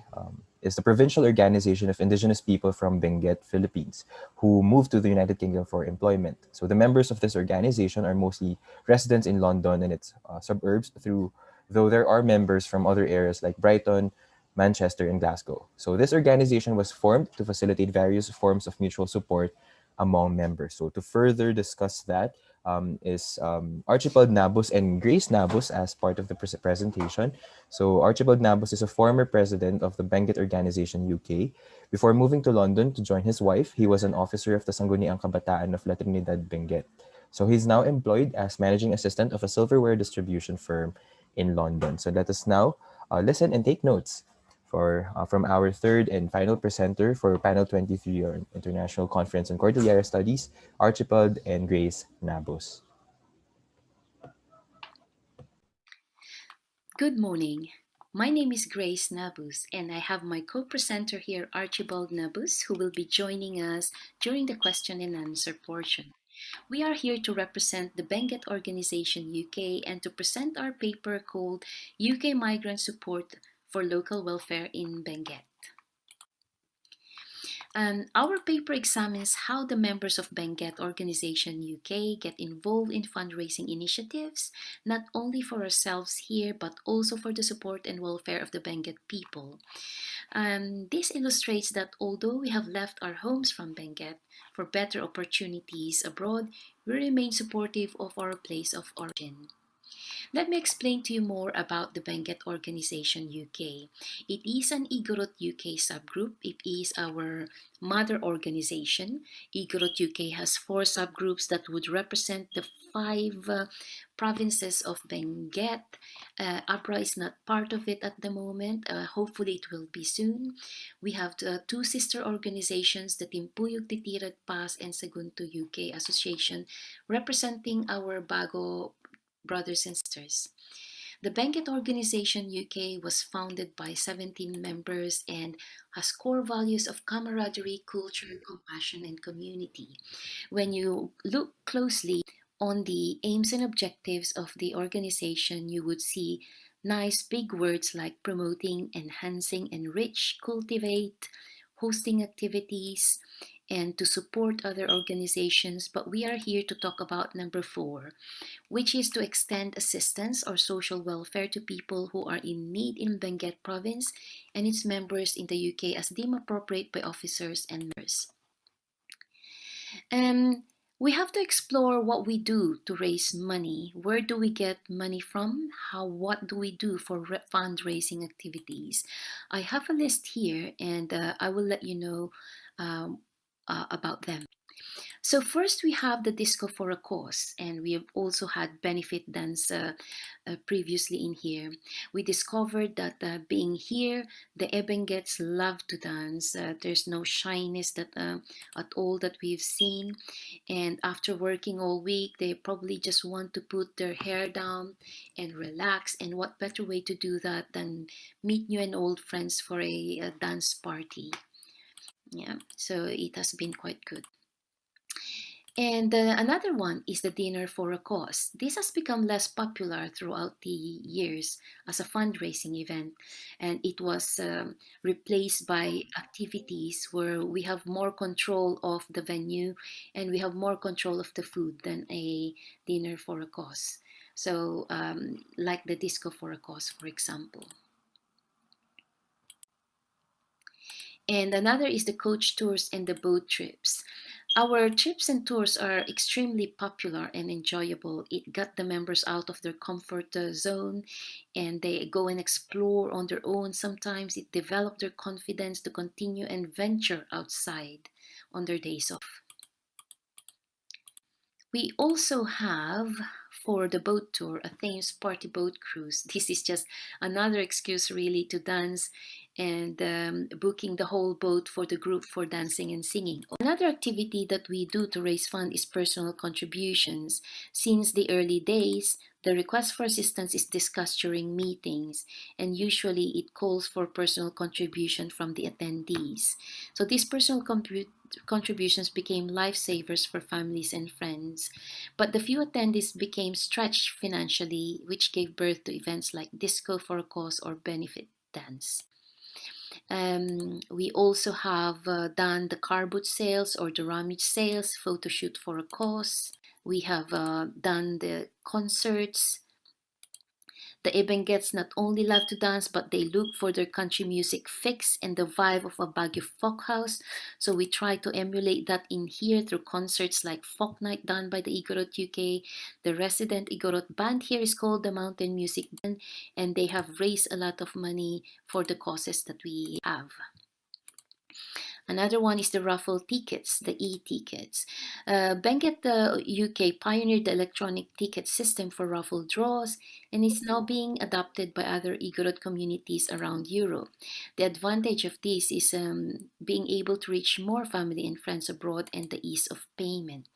is the provincial organization of indigenous people from Benguet, Philippines, who moved to the United Kingdom for employment. So the members of this organization are mostly residents in London and its suburbs, though there are members from other areas like Brighton, Manchester, and Glasgow. So this organization was formed to facilitate various forms of mutual support among members. So to further discuss that is Archibald Nabus and Grace Nabus as part of the presentation. So Archibald Nabus is a former president of the Benguet Organization UK. Before moving to London to join his wife, he was an officer of the Sangguniang Kabataan of La Trinidad Benguet. So he's now employed as managing assistant of a silverware distribution firm in London. So let us now listen and take notes from our third and final presenter for panel 23 on International Conference on Cordillera Studies, Archibald and Grace Nabos. Good morning. My name is Grace Nabus, and I have my co-presenter here, Archibald Nabus, who will be joining us during the question and answer portion. We are here to represent the Benguet Organization UK and to present our paper called UK Migrant Support for Local Welfare in Benguet. Our paper examines how the members of Benguet Organization UK get involved in fundraising initiatives, not only for ourselves here, but also for the support and welfare of the Benguet people. This illustrates that although we have left our homes from Benguet for better opportunities abroad, we remain supportive of our place of origin. Let me explain to you more about the Benguet Organization UK. It is an Igorot UK subgroup. It is our mother organization. Igorot UK has 4 subgroups that would represent the 5 provinces of Benguet. Abra is not part of it at the moment. Hopefully it will be soon. We have the 2 sister organizations, the Timpuyog Titirad Pas and Sagunto UK Association, representing our Bago brothers and sisters. The Benguet Organization UK was founded by 17 members and has core values of camaraderie, culture, compassion, and community. When you look closely on the aims and objectives of the organization, you would see nice big words like promoting, enhancing, enrich, cultivate, hosting activities, and to support other organizations. But we are here to talk about number 4, which is to extend assistance or social welfare to people who are in need in Benguet province and its members in the UK as deemed appropriate by officers and members. We have to explore what we do to raise money. Where do we get money from? What do we do for fundraising activities? I have a list here and I will let you know about them. So first we have the disco for a cause, and we have also had benefit dance previously in here. We discovered that being here, the Ebenguets love to dance. There's no shyness at all that we've seen, and after working all week, they probably just want to put their hair down and relax. And what better way to do that than meet new and old friends for a dance party? Yeah, so it has been quite good. And another one is the dinner for a cause. This has become less popular throughout the years as a fundraising event, and it was replaced by activities where we have more control of the venue and we have more control of the food than a dinner for a cause. So, like the disco for a cause, for example. And another is the coach tours and the boat trips. Our trips and tours are extremely popular and enjoyable. It got the members out of their comfort zone and they go and explore on their own. Sometimes it developed their confidence to continue and venture outside on their days off. We also have for the boat tour a Thames party boat cruise. This is just another excuse really to dance and booking the whole boat for the group for dancing and singing. Another activity that we do to raise funds is personal contributions. Since the early days, the request for assistance is discussed during meetings, and usually it calls for personal contribution from the attendees. So these personal contributions became lifesavers for families and friends. But the few attendees became stretched financially, which gave birth to events like Disco for a Cause or Benefit Dance. We also have done the car boot sales or the rummage sales, photo shoot for a cause. We have done the concerts. The Ibenguets not only love to dance, but they look for their country music fix and the vibe of a Baguio folk house. So we try to emulate that in here through concerts like Folk Night done by the Igorot UK. The resident Igorot band here is called the Mountain Music Band, and they have raised a lot of money for the causes that we have. Another one is the raffle tickets, the e-tickets. Benguet UK pioneered the electronic ticket system for raffle draws and is now being adopted by other Igorot communities around Europe. The advantage of this is being able to reach more family and friends abroad and the ease of payment.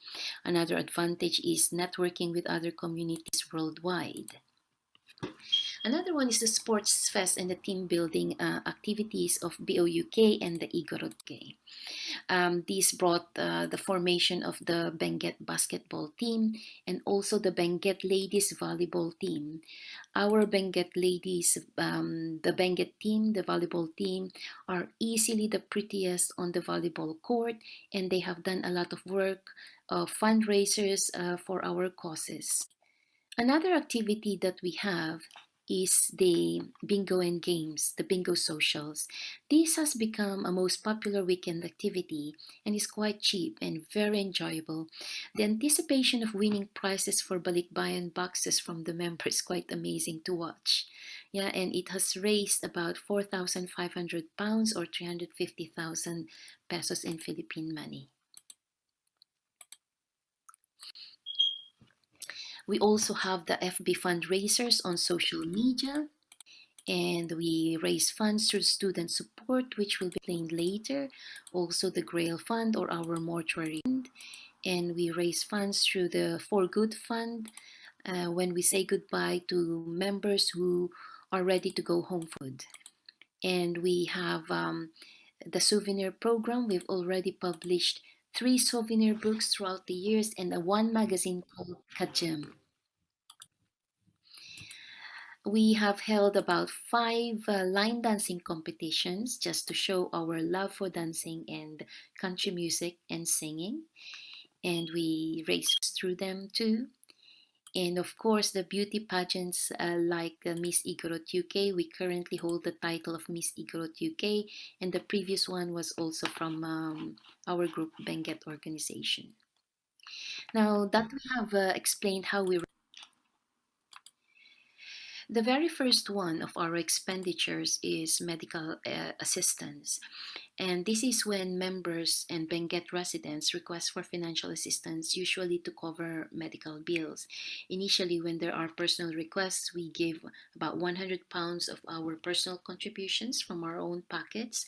Another advantage is networking with other communities worldwide. Another one is the sports fest and the team building activities of BOUK and the Igorot UK. These brought the formation of the Benguet basketball team and also the Benguet ladies volleyball team. Our Benguet ladies, the Benguet team, the volleyball team, are easily the prettiest on the volleyball court, and they have done a lot of work of fundraisers for our causes. Another activity that we have is the bingo and games, the bingo socials. This has become a most popular weekend activity and is quite cheap and very enjoyable. The anticipation of winning prizes for balikbayan boxes from the members is quite amazing to watch. Yeah, and it has raised about 4,500 pounds or 350,000 pesos in Philippine money. We also have the FB fundraisers on social media, and we raise funds through student support, which will be explained later. Also, the Grail Fund or our mortuary fund, and we raise funds through the For Good Fund when we say goodbye to members who are ready to go home for good. And we have the souvenir program. We've already published 3 souvenir books throughout the years and a 1 magazine called Kajem. We have held about 5 line dancing competitions just to show our love for dancing and country music and singing. And we race through them too. And of course, the beauty pageants like Miss Igorot UK. We currently hold the title of Miss Igorot UK, and the previous one was also from our group, Benguet Organization. Now that we have explained how we the very first one of our expenditures is medical assistance. And this is when members and Benguet residents request for financial assistance, usually to cover medical bills. Initially, when there are personal requests, we give about 100 pounds of our personal contributions from our own pockets.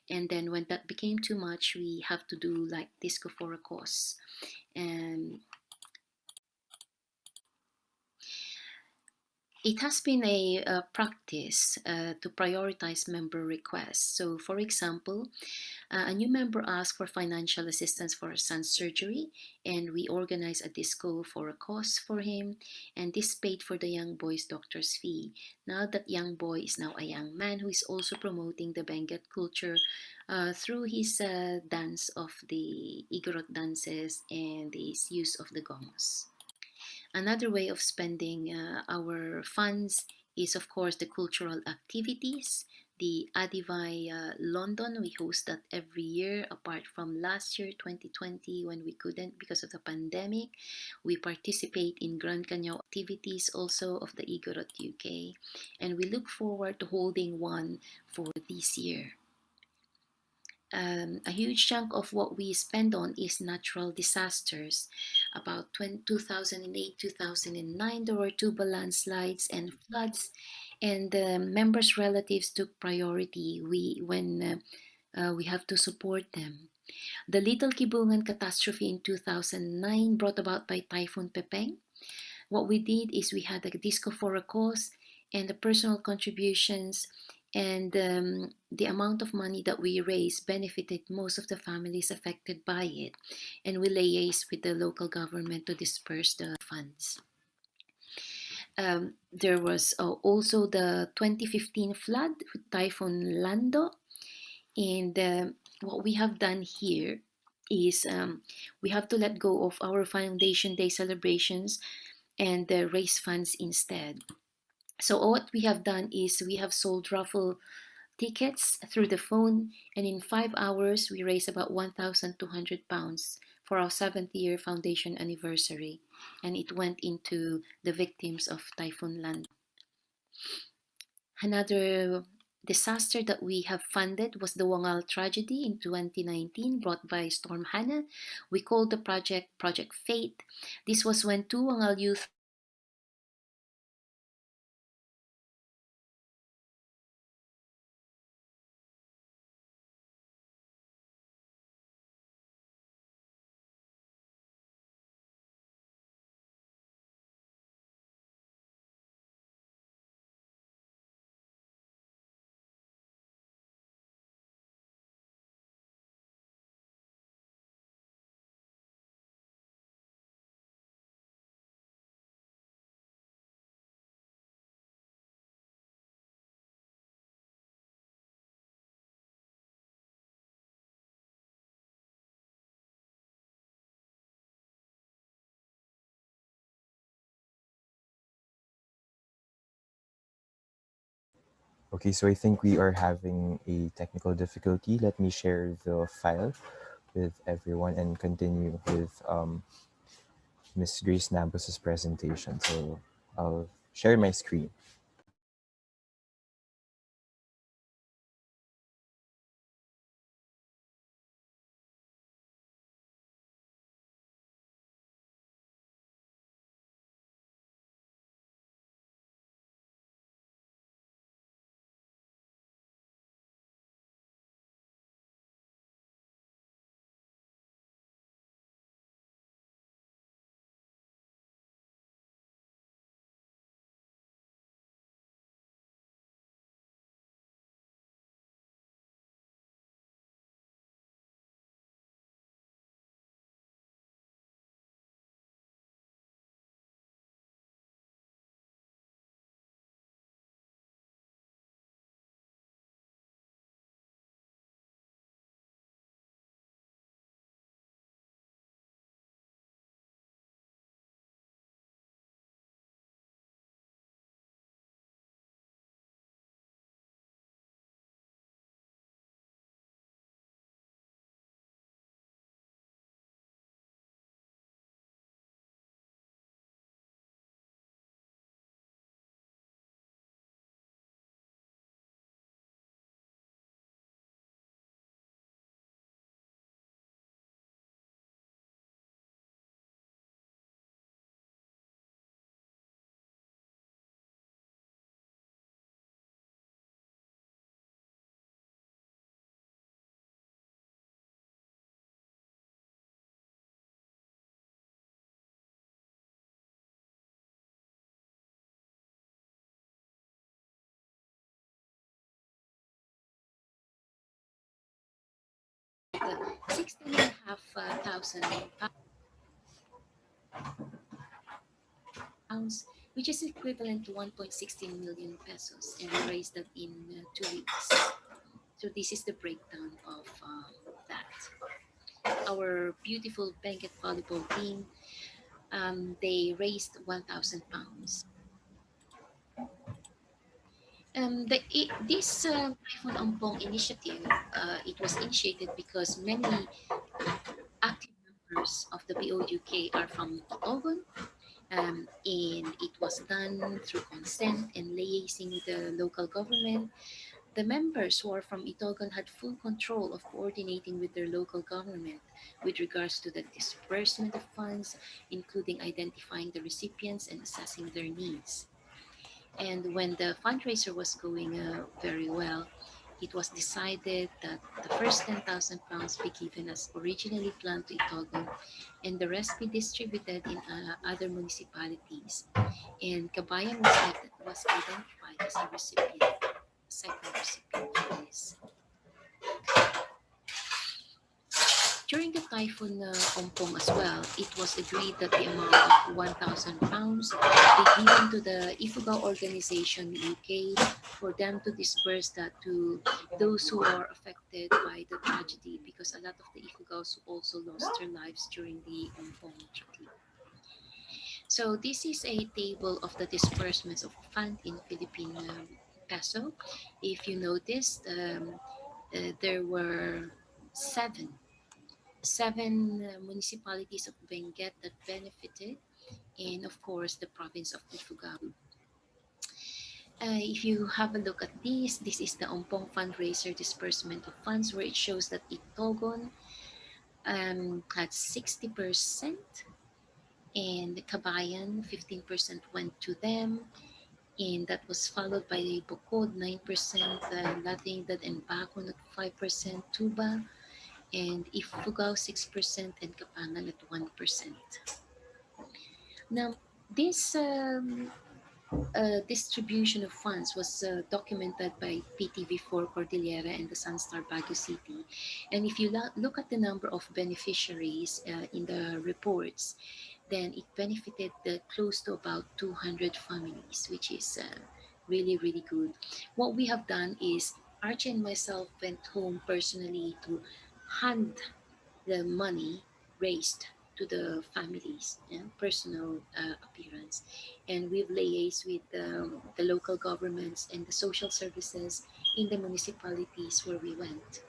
And then when that became too much, we have to do like disco for a cause. And it has been a practice to prioritize member requests. So, for example, a new member asked for financial assistance for his son's surgery, and we organized a disco for a cause for him, and this paid for the young boy's doctor's fee. Now that young boy is now a young man who is also promoting the Benguet culture through his dance of the Igorot dances and his use of the gongs. Another way of spending our funds is, of course, the cultural activities. The Adivai London, we host that every year, apart from last year, 2020, when we couldn't because of the pandemic. We participate in Grand Canyon activities also of the Igorot UK, and we look forward to holding one for this year. A huge chunk of what we spend on is natural disasters. About 2008, 2009, there were 2 landslides and floods, and the members' relatives took priority when we have to support them. The Little Kibungan catastrophe in 2009 brought about by Typhoon Pepeng. What we did is we had a disco for a cause and the personal contributions, and the amount of money that we raised benefited most of the families affected by it, and we liaised with the local government to disperse the funds. There was also the 2015 flood with Typhoon Lando, And what we have done here is we have to let go of our Foundation Day celebrations and raise funds instead. So what we have done is we have sold raffle tickets through the phone, and in 5 hours we raised about £1,200 for our 7th year foundation anniversary, and it went into the victims of Typhoon Land. Another disaster that we have funded was the Wangal tragedy in 2019 brought by Storm Hannah. We called the project Project Fate. This was when two Wangal youth Okay, so I think we are having a technical difficulty. Let me share the file with everyone and continue with Ms. Grace Nabus's presentation. So I'll share my screen. the 16,500 pounds, which is equivalent to 1.16 million pesos, and we raised that in 2 weeks. So this is the breakdown of that. Our beautiful Benguet volleyball team, they raised £1,000. This Typhoon Ampong initiative, it was initiated because many active members of the BOUK are from Itogon, and it was done through consent and liaising with the local government. The members who are from Itogon had full control of coordinating with their local government with regards to the disbursement of funds, including identifying the recipients and assessing their needs. And when the fundraiser was going very well, it was decided that the first £10,000 be given as originally planned to Itogon, and the rest be distributed in other municipalities. And Kabayan was identified as a recipient, a second recipient for this. During the typhoon Ompong as well, it was agreed that the amount of £1,000 be given to the Ifugao organization UK for them to disperse that to those who are affected by the tragedy, because a lot of the Ifugaos also lost their lives during the Ompong tragedy. So this is a table of the disbursements of fund in Philippine peso. If you noticed, there were seven municipalities of Benguet that benefited, and of course the province of Ifugao. If you have a look at this is the Ompong fundraiser disbursement of funds, where it shows that Itogon had 60%, and Kabayan 15% went to them, and that was followed by Bukod 9%, Latingdad and Bacon at 5%, Tuba and Ifugao 6%, and Kapangan at 1%. Now, this distribution of funds was documented by PTV4 Cordillera and the Sunstar Baguio City. And if you look at the number of beneficiaries in the reports, then it benefited close to about 200 families, which is really, really good. What we have done is Archie and myself went home personally to hand the money raised to the families and personal appearance, and we've liaised with the local governments and the social services in the municipalities where we went.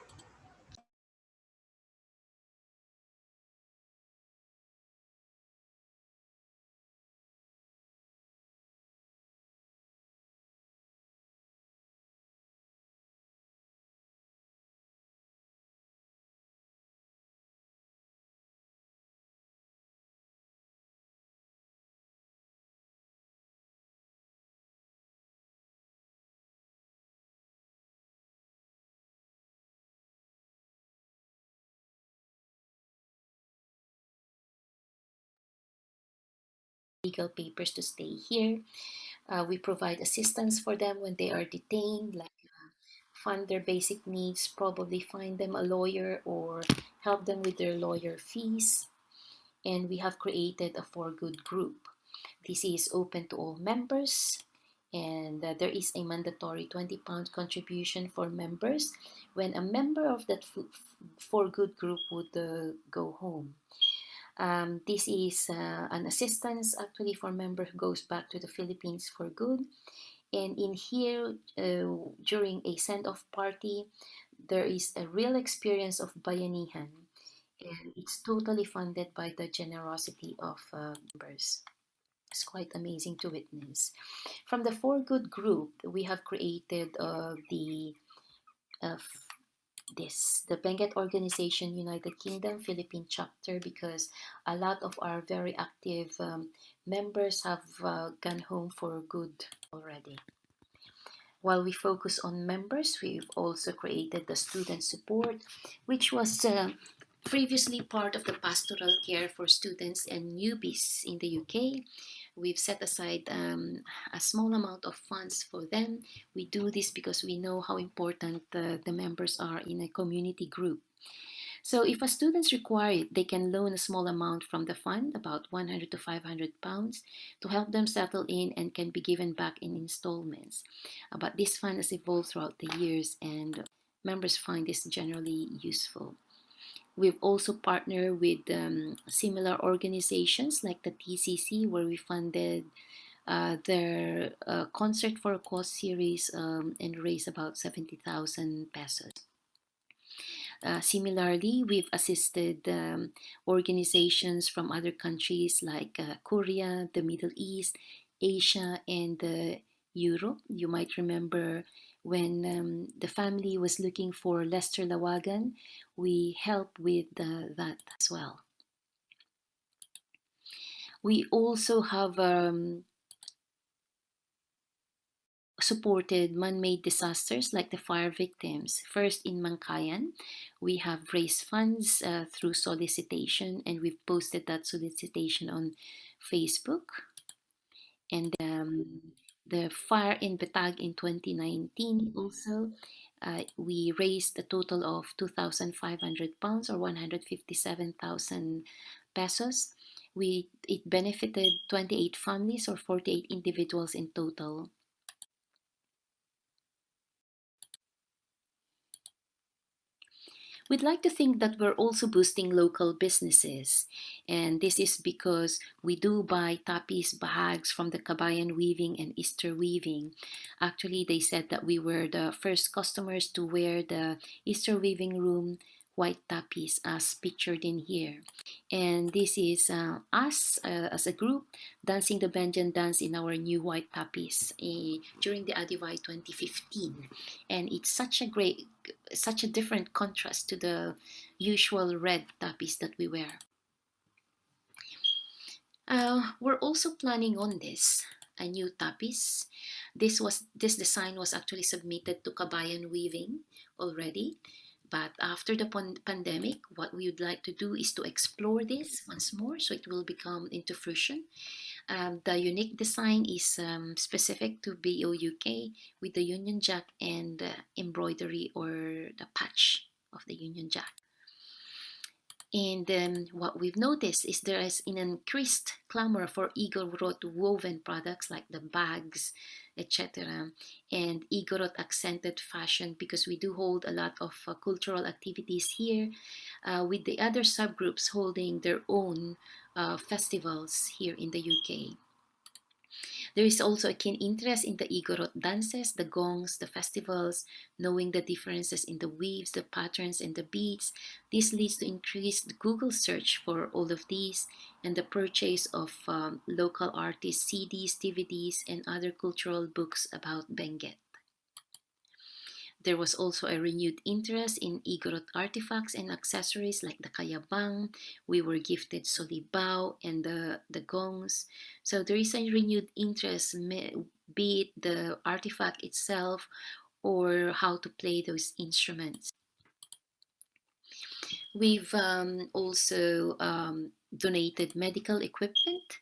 Legal papers to stay here. We provide assistance for them when they are detained, like fund their basic needs, probably find them a lawyer or help them with their lawyer fees. And we have created a for good group. This is open to all members, and there is a mandatory £20 contribution for members when a member of that for good group would go home. This is an assistance actually for member who goes back to the Philippines for good. And in here, during a send-off party, there is a real experience of bayanihan, and it's totally funded by the generosity of members. It's quite amazing to witness. From the For Good group, we have created uh, the Benguet Organization United Kingdom Philippine chapter, because a lot of our very active members have gone home for good already. While we focus on members, we've also created the student support, which was previously part of the pastoral care for students and newbies in the UK. We've set aside a small amount of funds for them. We do this because we know how important the members are in a community group. So if a students require it, they can loan a small amount from the fund, about £100 to £500, to help them settle in and can be given back in installments. But this fund has evolved throughout the years, and members find this generally useful. We've also partnered with similar organizations like the TCC, where we funded their Concert for a Cause series and raised about 70,000 pesos. Similarly, we've assisted organizations from other countries like Korea, the Middle East, Asia, and Europe. You might remember when the family was looking for Lester Lawagan, we helped with that as well. We also have supported man-made disasters like the fire victims. First in Mangkayan, we have raised funds through solicitation, and we've posted that solicitation on Facebook. And the fire in Betag in 2019 also, We raised a total of 2,500 pounds or 157,000 pesos. It benefited 28 families or 48 individuals in total. We'd like to think that we're also boosting local businesses. And this is because we do buy tapis bags from the Kabayan Weaving and Easter Weaving. Actually, they said that we were the first customers to wear the Easter Weaving Room white tapis as pictured in here. And this is us as a group dancing the Benjan dance in our new white tapis during the Adivai 2015. And it's such a different contrast to the usual red tapis that we wear. We're also planning on a new tapis. This design was actually submitted to Kabayan Weaving already, but after the pandemic, what we would like to do is to explore this once more, so it will become into fruition. The unique design is specific to BOUK with the Union Jack and embroidery or the patch of the Union Jack. And what we've noticed is there is an increased clamor for Igorot woven products like the bags, etc., and Igorot accented fashion because we do hold a lot of cultural activities here, with the other subgroups holding their own festivals here in the UK. There is also a keen interest in the Igorot dances, the gongs, the festivals, knowing the differences in the weaves, the patterns, and the beats. This leads to increased Google search for all of these and the purchase of local artists' CDs, DVDs, and other cultural books about Benguet. There was also a renewed interest in Igorot artifacts and accessories like the kayabang. We were gifted solibao and the gongs. So there is a renewed interest, be it the artifact itself or how to play those instruments. We've also donated medical equipment.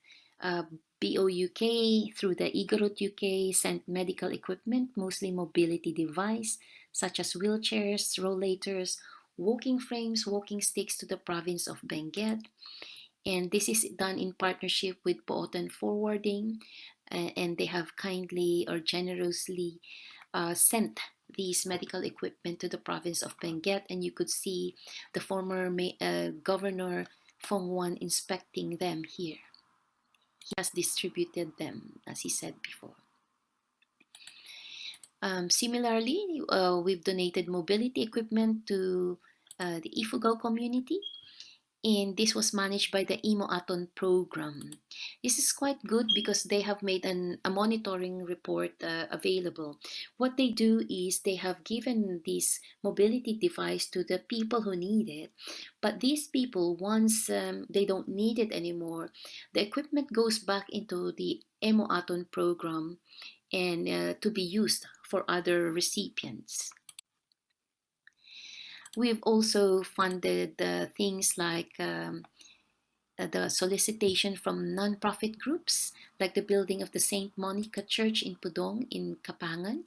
BOUK through the Igorot UK sent medical equipment, mostly mobility device such as wheelchairs, rollators, walking frames, walking sticks to the province of Benguet. And this is done in partnership with Pootan Forwarding, and they have kindly or generously sent these medical equipment to the province of Benguet, and you could see the former governor Fong Wan inspecting them here. He has distributed them, as he said before. Similarly, we've donated mobility equipment to the Ifugao community, and this was managed by the Imo Aton program. This is quite good because they have made a monitoring report available. What they do is they have given this mobility device to the people who need it, but these people, once they don't need it anymore, the equipment goes back into the Imo Aton program and to be used for other recipients. We've also funded things like the solicitation from non-profit groups, like the building of the St. Monica Church in Pudong in Kapangan.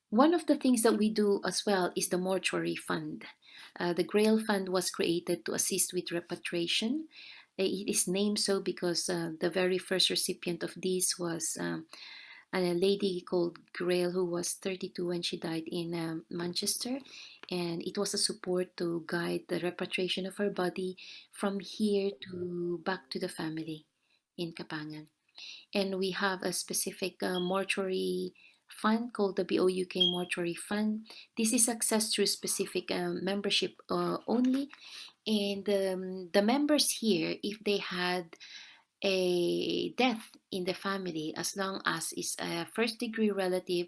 One of the things that we do as well is the mortuary fund. The Grail Fund was created to assist with repatriation. It is named so because the very first recipient of this was a lady called Grail who was 32 when she died in Manchester, and it was a support to guide the repatriation of her body from here to back to the family in Kapangan. And we have a specific mortuary fund called the BOUK Mortuary Fund. This is accessed through specific membership only, and the members here, if they had a death in the family, as long as it's a first degree relative,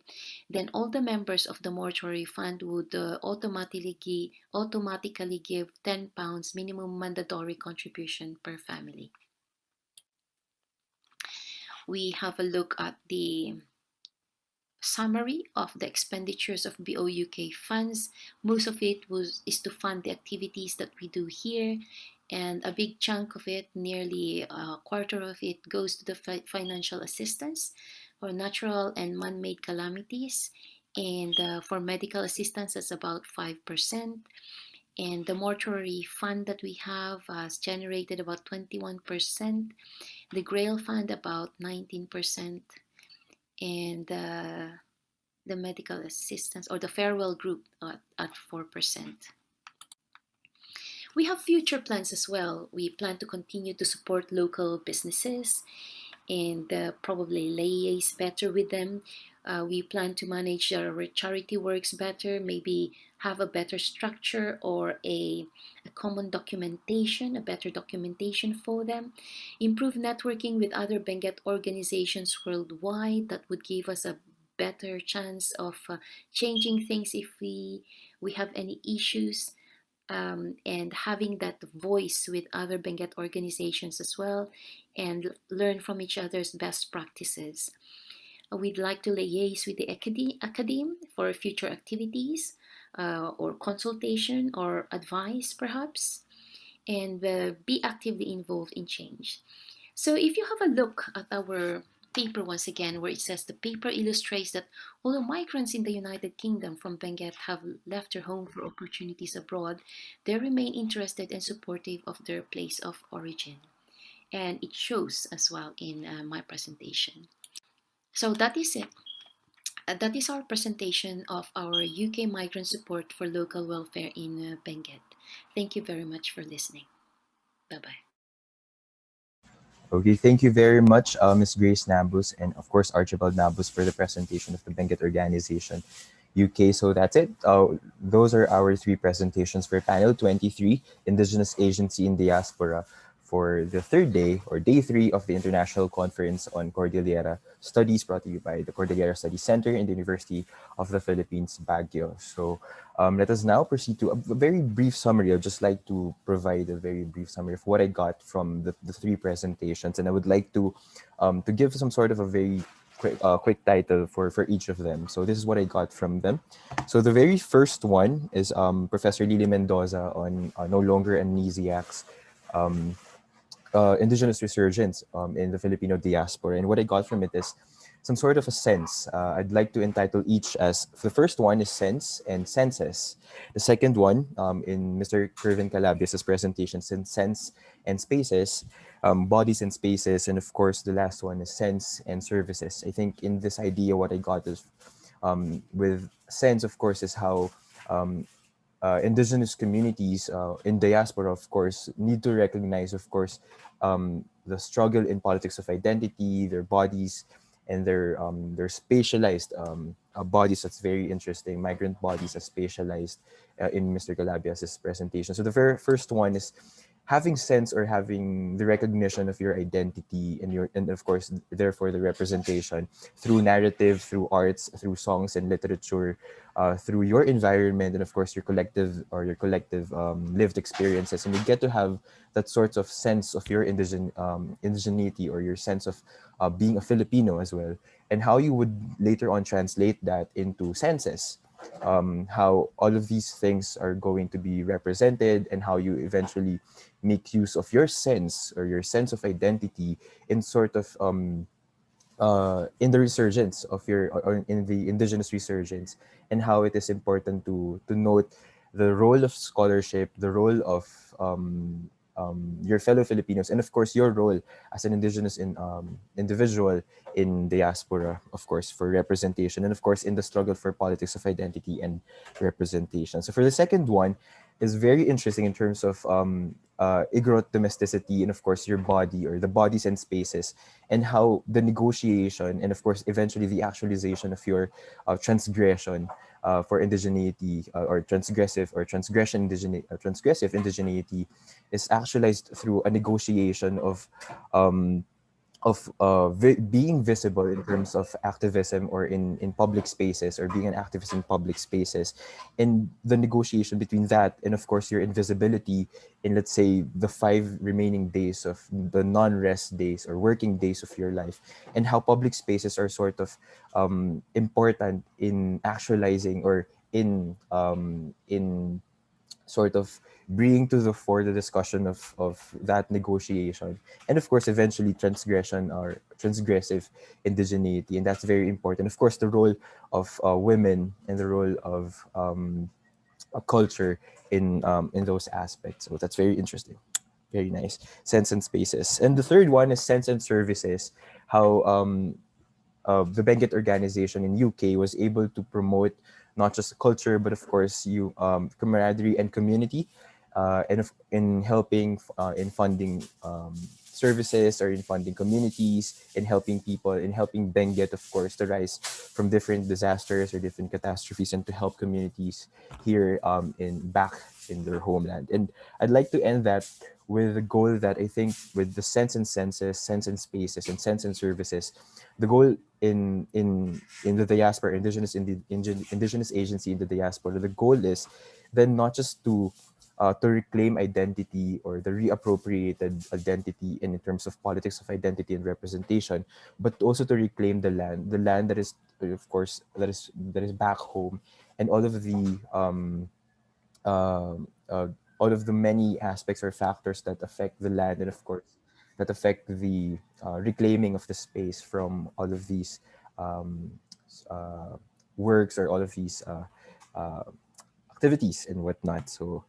then all the members of the mortuary fund would automatically give £10 minimum mandatory contribution per family. We have a look at the summary of the expenditures of BOUK funds. Most of it is to fund the activities that we do here, and a big chunk of it, nearly a quarter of it, goes to the financial assistance for natural and man-made calamities, And for medical assistance, that's about 5%. And the mortuary fund that we have has generated about 21%. The Grail Fund about 19%. And the medical assistance or the farewell group at 4%. We have future plans as well. We plan to continue to support local businesses and probably liaise better with them. We plan to manage our charity works better, maybe have a better structure or a common documentation, a better documentation for them. Improve networking with other Benguet organizations worldwide. That would give us a better chance of changing things if we have any issues, and having that voice with other Benguet organizations as well, and learn from each other's best practices. We'd like to liaise with the academe for future activities, or consultation or advice perhaps, and be actively involved in change. So if you have a look at our paper once again, where it says the paper illustrates that although migrants in the United Kingdom from Benguet have left their home for opportunities abroad, they remain interested and supportive of their place of origin. And it shows as well in my presentation. So that is it. That is our presentation of our UK migrant support for local welfare in Benguet. Thank you very much for listening. Bye bye. Okay, thank you very much, Ms. Grace Nambus, and of course Archibald Nambus for the presentation of the Benguet Organization UK. So that's it. Those are our three presentations for panel 23, Indigenous Agency in Diaspora, for the third day or day three of the International Conference on Cordillera Studies, brought to you by the Cordillera Studies Center in the University of the Philippines, Baguio. So let us now proceed to a very brief summary. I'd just like to provide a very brief summary of what I got from the three presentations. And I would like to give some sort of a very quick title for each of them. So this is what I got from them. So the very first one is Professor Lily Mendoza on No Longer Amnesiacs, Indigenous resurgence in the Filipino diaspora. And what I got from it is some sort of a sense. I'd like to entitle each as, the first one is sense and senses. The second one, in Mr. Kervin Calabias' presentation, sense and spaces, bodies and spaces. And of course, the last one is sense and services. I think in this idea, what I got is with sense, of course, is how um, indigenous communities in diaspora, of course, need to recognize, of course, the struggle in politics of identity, their bodies, and their spatialized bodies. That's very interesting. Migrant bodies as spatialized in Mr. Calabias' presentation. So the very first one is having sense or having the recognition of your identity and of course therefore the representation through narrative, through arts, through songs and literature, through your environment, and of course your collective lived experiences, and you get to have that sort of sense of your indigeneity, or your sense of being a Filipino as well, and how you would later on translate that into senses, how all of these things are going to be represented, and how you eventually make use of your sense or your sense of identity in sort of in the resurgence of your, or in the indigenous resurgence, and how it is important to note the role of scholarship, the role of your fellow Filipinos, and of course your role as an indigenous individual in diaspora, of course, for representation, and of course in the struggle for politics of identity and representation. So for the second one is very interesting in terms of Igorot domesticity, and of course your body, or the bodies and spaces, and how the negotiation and of course eventually the actualization of your transgression for indigeneity, or transgressive or transgression transgressive indigeneity is actualized through a negotiation um, of being visible in terms of activism, or in public spaces, or being an activist in public spaces, and the negotiation between that and of course your invisibility in, let's say, the 5 remaining days of the non-rest days or working days of your life, and how public spaces are sort of important in actualizing, or in sort of bringing to the fore the discussion of that negotiation, and of course eventually transgression or transgressive indigeneity, and that's very important. Of course, the role of women and the role of a culture in those aspects. So that's very interesting. Very nice. Sense and spaces. And the third one is sense and services. How the Benguet organization in UK was able to promote not just culture, but of course camaraderie and community, in helping in funding services, or in funding communities, in helping people, in helping Benguet, of course, to rise from different disasters or different catastrophes, and to help communities here in back in their homeland. And I'd like to end that with a goal that I think, with the sense and senses, sense and spaces, and sense and services, the goal in the diaspora, indigenous agency in the diaspora, the goal is then not just to reclaim identity, or the reappropriated identity in terms of politics of identity and representation, but also to reclaim the land that is, of course, that is back home, and uh, uh, all of the many aspects or factors that affect the land, and of course that affect the reclaiming of the space from all of these um, works, or all of these uh, activities and whatnot. So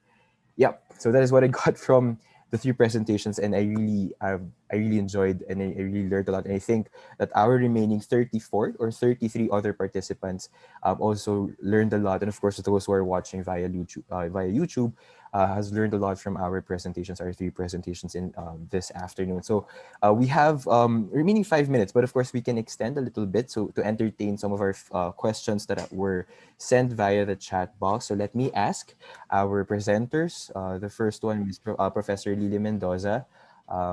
yeah, so that is what I got from the three presentations, and I really enjoyed, and I really learned a lot. And I think that our remaining 34 or 33 other participants also learned a lot, and of course those who are watching via YouTube has learned a lot from our presentations, our three presentations in this afternoon. So we have remaining 5 minutes, but of course we can extend a little bit, so to entertain some of our questions that were sent via the chat box. So let me ask our presenters. The first one is Professor Lily Mendoza.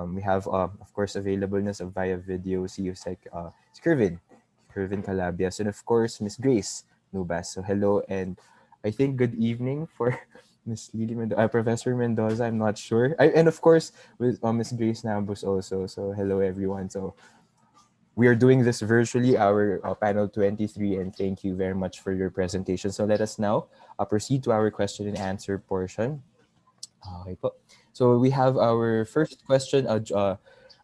We have, of course, availableness of via video. See you, Kervin Calabias, and of course, Miss Grace Nubas. So hello, and I think good evening for Miss Lily Mendoza, Professor Mendoza. I'm not sure, and of course with Miss Grace Nambus also. So hello, everyone. So we are doing this virtually, our panel 23, and thank you very much for your presentation. So let us now proceed to our question and answer portion. Okay po. So we have our first question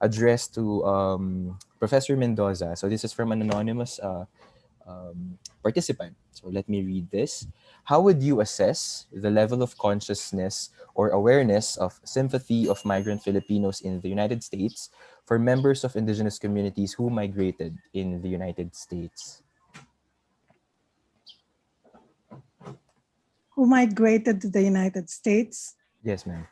addressed to Professor Mendoza. So this is from an anonymous participant. So let me read this. How would you assess the level of consciousness or awareness of sympathy of migrant Filipinos in the United States for members of indigenous communities who migrated in the United States? Who migrated to the United States? Yes, ma'am.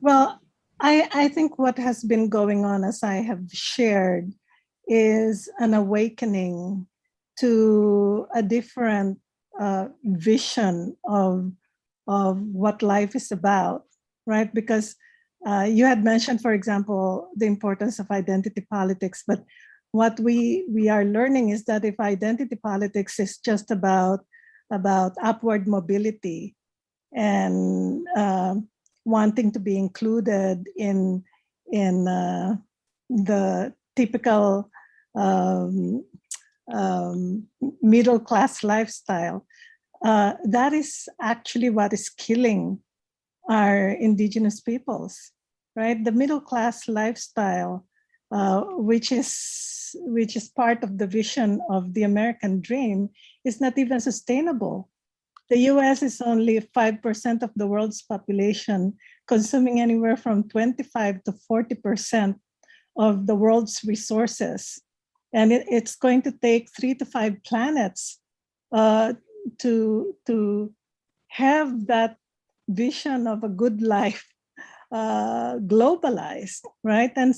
Well, I think what has been going on, as I have shared, is an awakening to a different vision of what life is about, right? Because you had mentioned, for example, the importance of identity politics, but what we are learning is that if identity politics is just about upward mobility and wanting to be included in the typical middle class lifestyle, that is actually what is killing our indigenous peoples, right? The middle class lifestyle, which is part of the vision of the American dream, is not even sustainable. The US is only 5% of the world's population, consuming anywhere from 25 to 40% of the world's resources. And it's going to take 3 to 5 planets to have that vision of a good life globalized, right? And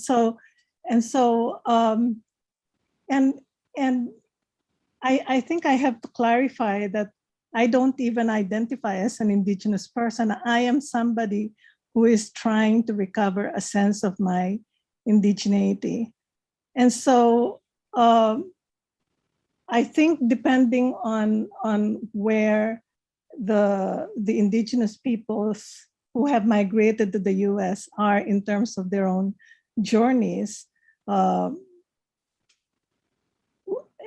I think I have to clarify that I don't even identify as an indigenous person. I am somebody who is trying to recover a sense of my indigeneity. And so I think depending on where the indigenous peoples who have migrated to the US are in terms of their own journeys,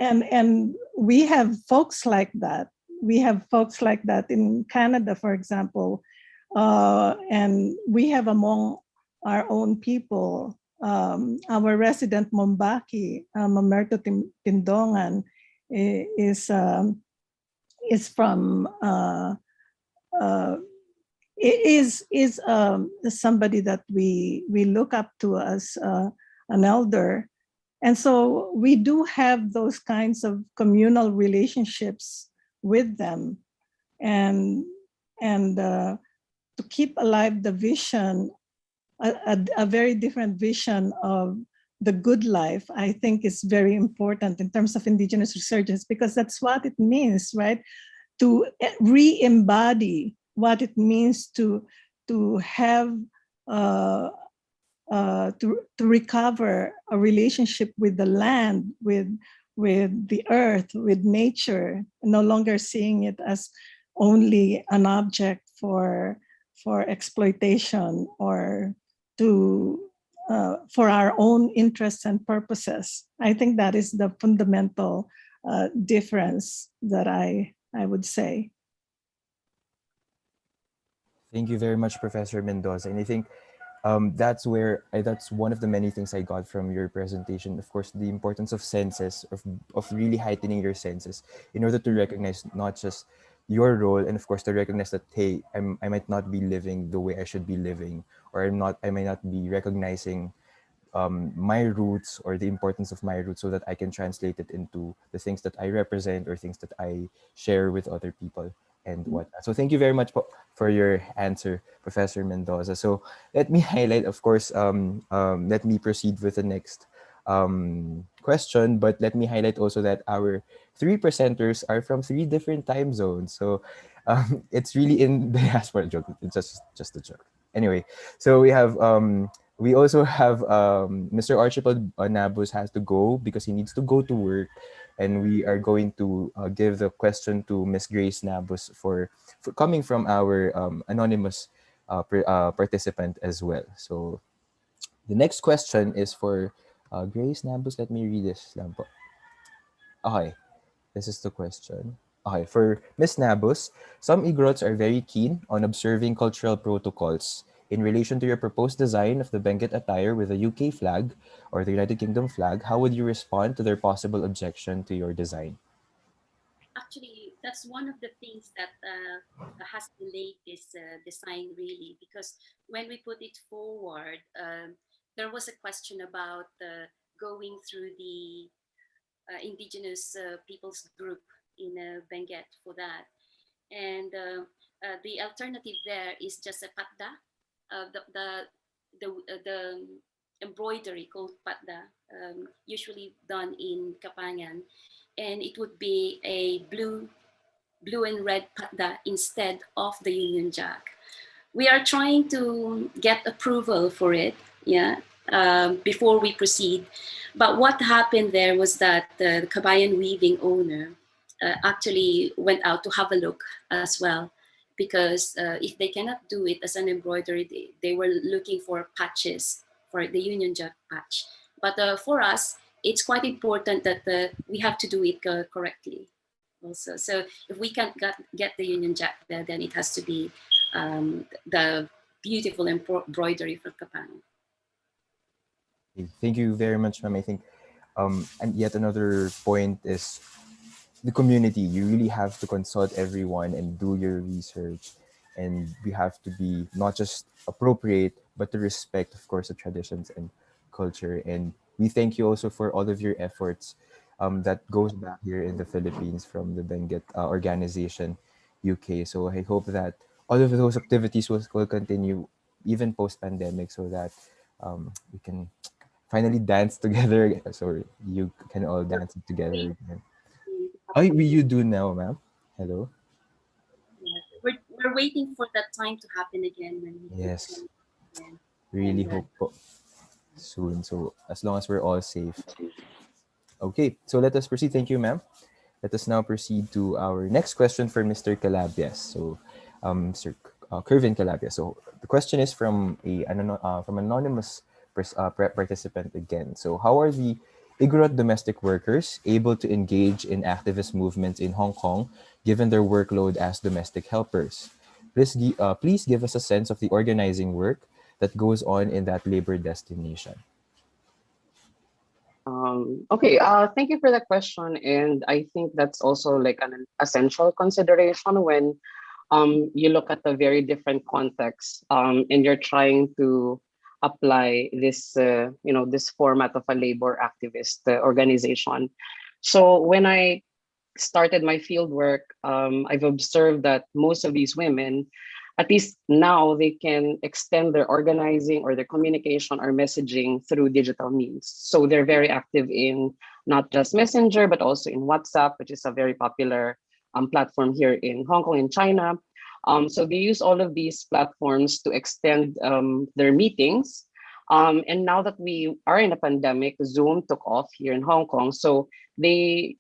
and we have folks like that we have folks like that in Canada, for example, and we have among our own people, our resident Mombaki, Mamerto Tindongan, is from is somebody that we look up to as an elder. And so we do have those kinds of communal relationships with them, and to keep alive the vision, a very different vision of the good life, I think is very important in terms of Indigenous resurgence, because that's what it means, right? To re-embody what it means to have to recover a relationship with the land, with the earth, with nature, no longer seeing it as only an object for exploitation or to for our own interests and purposes. I think that is the fundamental difference that I would say. Thank you very much, Professor Mendoza. And I think that's one of the many things I got from your presentation. Of course, the importance of senses, of really heightening your senses in order to recognize not just your role, and of course to recognize that, hey, I might not be living the way I should be living, or I might not be recognizing my roots or the importance of my roots, so that I can translate it into the things that I represent or things that I share with other people and whatnot. So thank you very much for your answer, Professor Mendoza. So let me highlight, of course, let me proceed with the next question, but let me highlight also that our three presenters are from three different time zones. So it's really in diaspora joke. It's just a joke. Anyway, so we also have Mr. Archibald Nabus has to go because he needs to go to work, and we are going to give the question to Miss Grace Nabus for coming from our anonymous participant as well. So the next question is for Grace Nabus. Let me read this lang po. Okay, this is the question. Okay, for Miss Nabus, some Igorots are very keen on observing cultural protocols. In relation to your proposed design of the Benguet attire with the UK flag or the United Kingdom flag, how would you respond to their possible objection to your design? Actually, that's one of the things that has delayed this design, really, because when we put it forward, there was a question about going through the indigenous people's group in Benguet for that. And the alternative there is just a patda, the embroidery called patda, usually done in Kapangan, and it would be a blue and red patda instead of the Union Jack. We are trying to get approval for it, yeah, before we proceed. But what happened there was that the Kabayan weaving owner actually went out to have a look as well, because if they cannot do it as an embroidery, they were looking for patches for the Union Jack patch. But for us, it's quite important that we have to do it correctly also. So if we can't get the Union Jack there, then it has to be the beautiful embroidery from Kapan. Thank you very much, ma'am. I think, and yet another point is the community. You really have to consult everyone and do your research, and we have to be not just appropriate, but to respect, of course, the traditions and culture. And we thank you also for all of your efforts that goes back here in the Philippines from the Benguet organization, UK. So I hope that all of those activities will continue even post-pandemic, so that we can finally dance together again. Sorry, you can all dance together again. Oh, you do now, ma'am. Hello. Yeah. We're waiting for that time to happen again when we Yes, again. really And hope po soon. So as long as we're all safe. Okay, so let us proceed. Thank you, ma'am. Let us now proceed to our next question for Mr. Calabias. So, Sir Kervin Calabias. So the question is from from anonymous participant again. So how are the Igorot domestic workers able to engage in activist movements in Hong Kong given their workload as domestic helpers. Please give us a sense of the organizing work that goes on in that labor destination. Okay, thank you for the question. And I think that's also like an essential consideration when you look at a very different context and you're trying to apply this, this format of a labor activist organization. So when I started my field work, I've observed that most of these women, at least now, they can extend their organizing or their communication or messaging through digital means. So they're very active in not just Messenger, but also in WhatsApp, which is a very popular platform here in Hong Kong and China. So they use all of these platforms to extend their meetings. And now that we are in a pandemic, Zoom took off here in Hong Kong. So they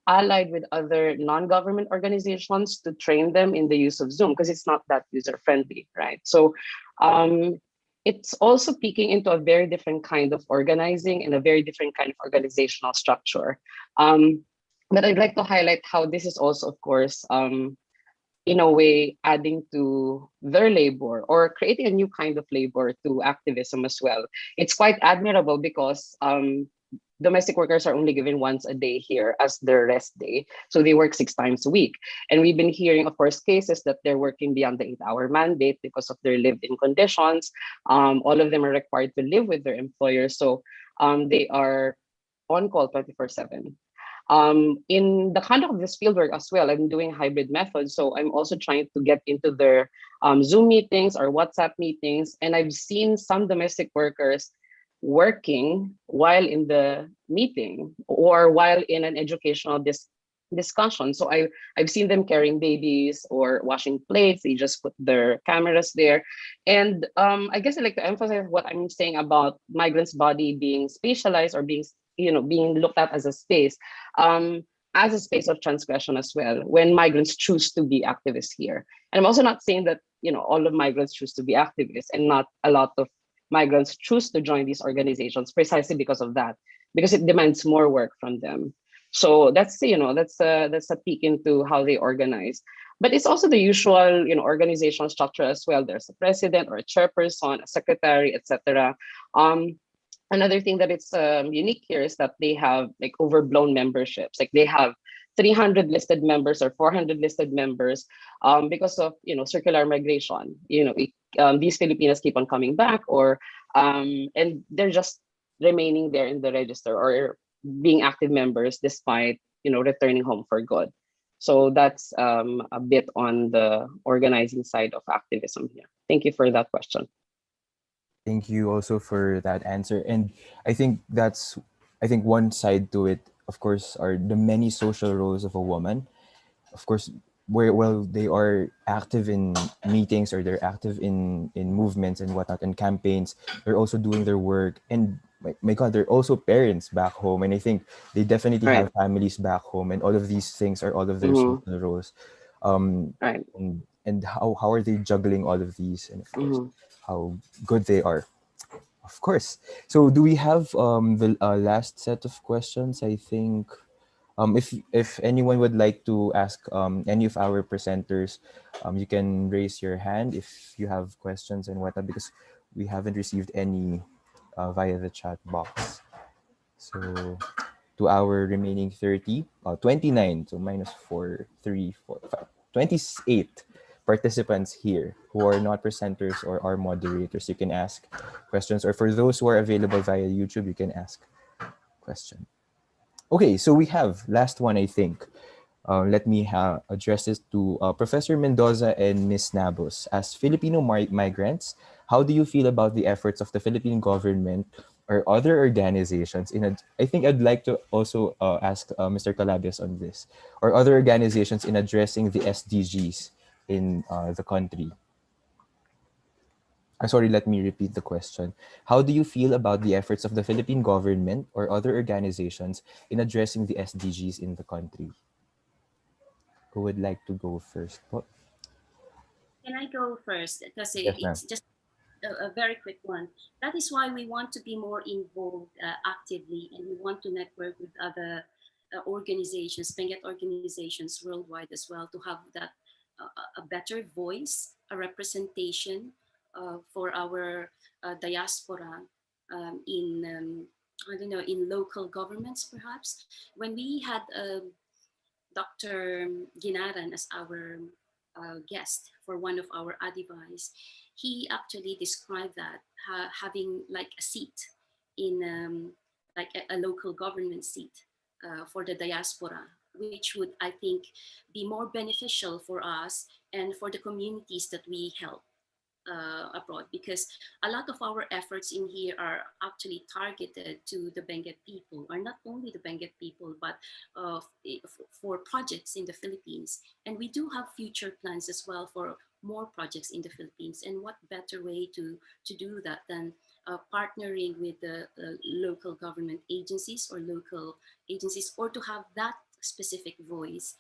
allied with other non-government organizations to train them in the use of Zoom because it's not that user-friendly, right? So it's also peeking into a very different kind of organizing and a very different kind of organizational structure. But I'd like to highlight how this is also, of course, in a way, adding to their labor or creating a new kind of labor to activism as well. It's quite admirable because domestic workers are only given once a day here as their rest day. So they work 6 times a week. And we've been hearing, of course, cases that they're working beyond the 8-hour mandate because of their lived-in conditions. All of them are required to live with their employer. So they are on call 24/7. In the conduct of this fieldwork as well, I'm doing hybrid methods. So I'm also trying to get into their Zoom meetings or WhatsApp meetings. And I've seen some domestic workers working while in the meeting or while in an educational discussion. So I've seen them carrying babies or washing plates. They just put their cameras there. And I guess I like to emphasize what I'm saying about migrants' body being spatialized or being looked at as a space of transgression as well when migrants choose to be activists here. And I'm also not saying that all of migrants choose to be activists and not a lot of migrants choose to join these organizations precisely because of that, because it demands more work from them. So that's that's a peek into how they organize. But it's also the usual organizational structure as well. There's a president or a chairperson, a secretary, etc. Another thing that it's unique here is that they have like overblown memberships. Like they have 300 listed members or 400 listed members because of circular migration. These Filipinas keep on coming back, or and they're just remaining there in the register or being active members despite returning home for good. So that's a bit on the organizing side of activism here. Thank you for that question. Thank you also for that answer. And I think one side to it, of course, are the many social roles of a woman. Of course, while they are active in meetings or they're active in movements and whatnot and campaigns, they're also doing their work. And my God, they're also parents back home. And I think they definitely Right. have families back home. And all of these things are all of their Mm-hmm. social roles. Um, Right. and how are they juggling all of these? And of course, Mm-hmm. how good they are. Of course. So do we have the last set of questions? I think if anyone would like to ask any of our presenters, you can raise your hand if you have questions and whatnot, because we haven't received any via the chat box. So to our remaining 29, so minus 4, 3, 4, 5, 28 participants here who are not presenters or are moderators, you can ask questions. Or for those who are available via YouTube, you can ask question. Okay, so we have last one, I think. Let me address this to Professor Mendoza and Ms. Nabos. As Filipino migrants, how do you feel about the efforts of the Philippine government or other organizations I think I'd like to also ask Mr. Calabias on this, or other organizations in addressing the SDGs in the country? Sorry, let me repeat the question. How do you feel about the efforts of the Philippine government or other organizations in addressing the SDGs in the country? Who would like to go first? Oh, Can I go first? Because yes, ma'am. it's just a very quick one. That is why we want to be more involved actively, and we want to network with other organizations, Benguet organizations worldwide as well, to have that a better voice, a representation for our diaspora in I don't know, in local governments perhaps. When we had Dr. Ginaran as our guest for one of our advice, he actually described that having like a seat in like a local government seat for the diaspora, which would, I think, be more beneficial for us and for the communities that we help abroad, because a lot of our efforts in here are actually targeted to the Benguet people, or not only the Benguet people, but for projects in the Philippines. And we do have future plans as well for more projects in the Philippines. And what better way to do that than partnering with the local government agencies or local agencies, or to have that specific voice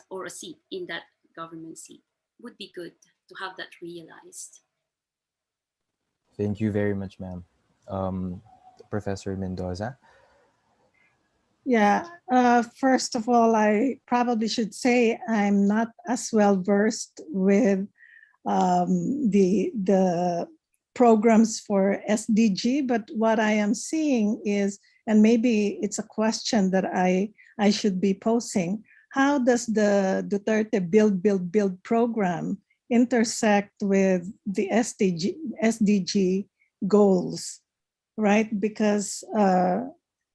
or a seat in that government seat would be good to have that realized. Thank you very much, ma'am. Professor Mendoza. Yeah, first of all, I probably should say I'm not as well versed with the programs for SDG, but what I am seeing is, and maybe it's a question that I should be posing, how does the Duterte Build program intersect with the SDG goals, right? Because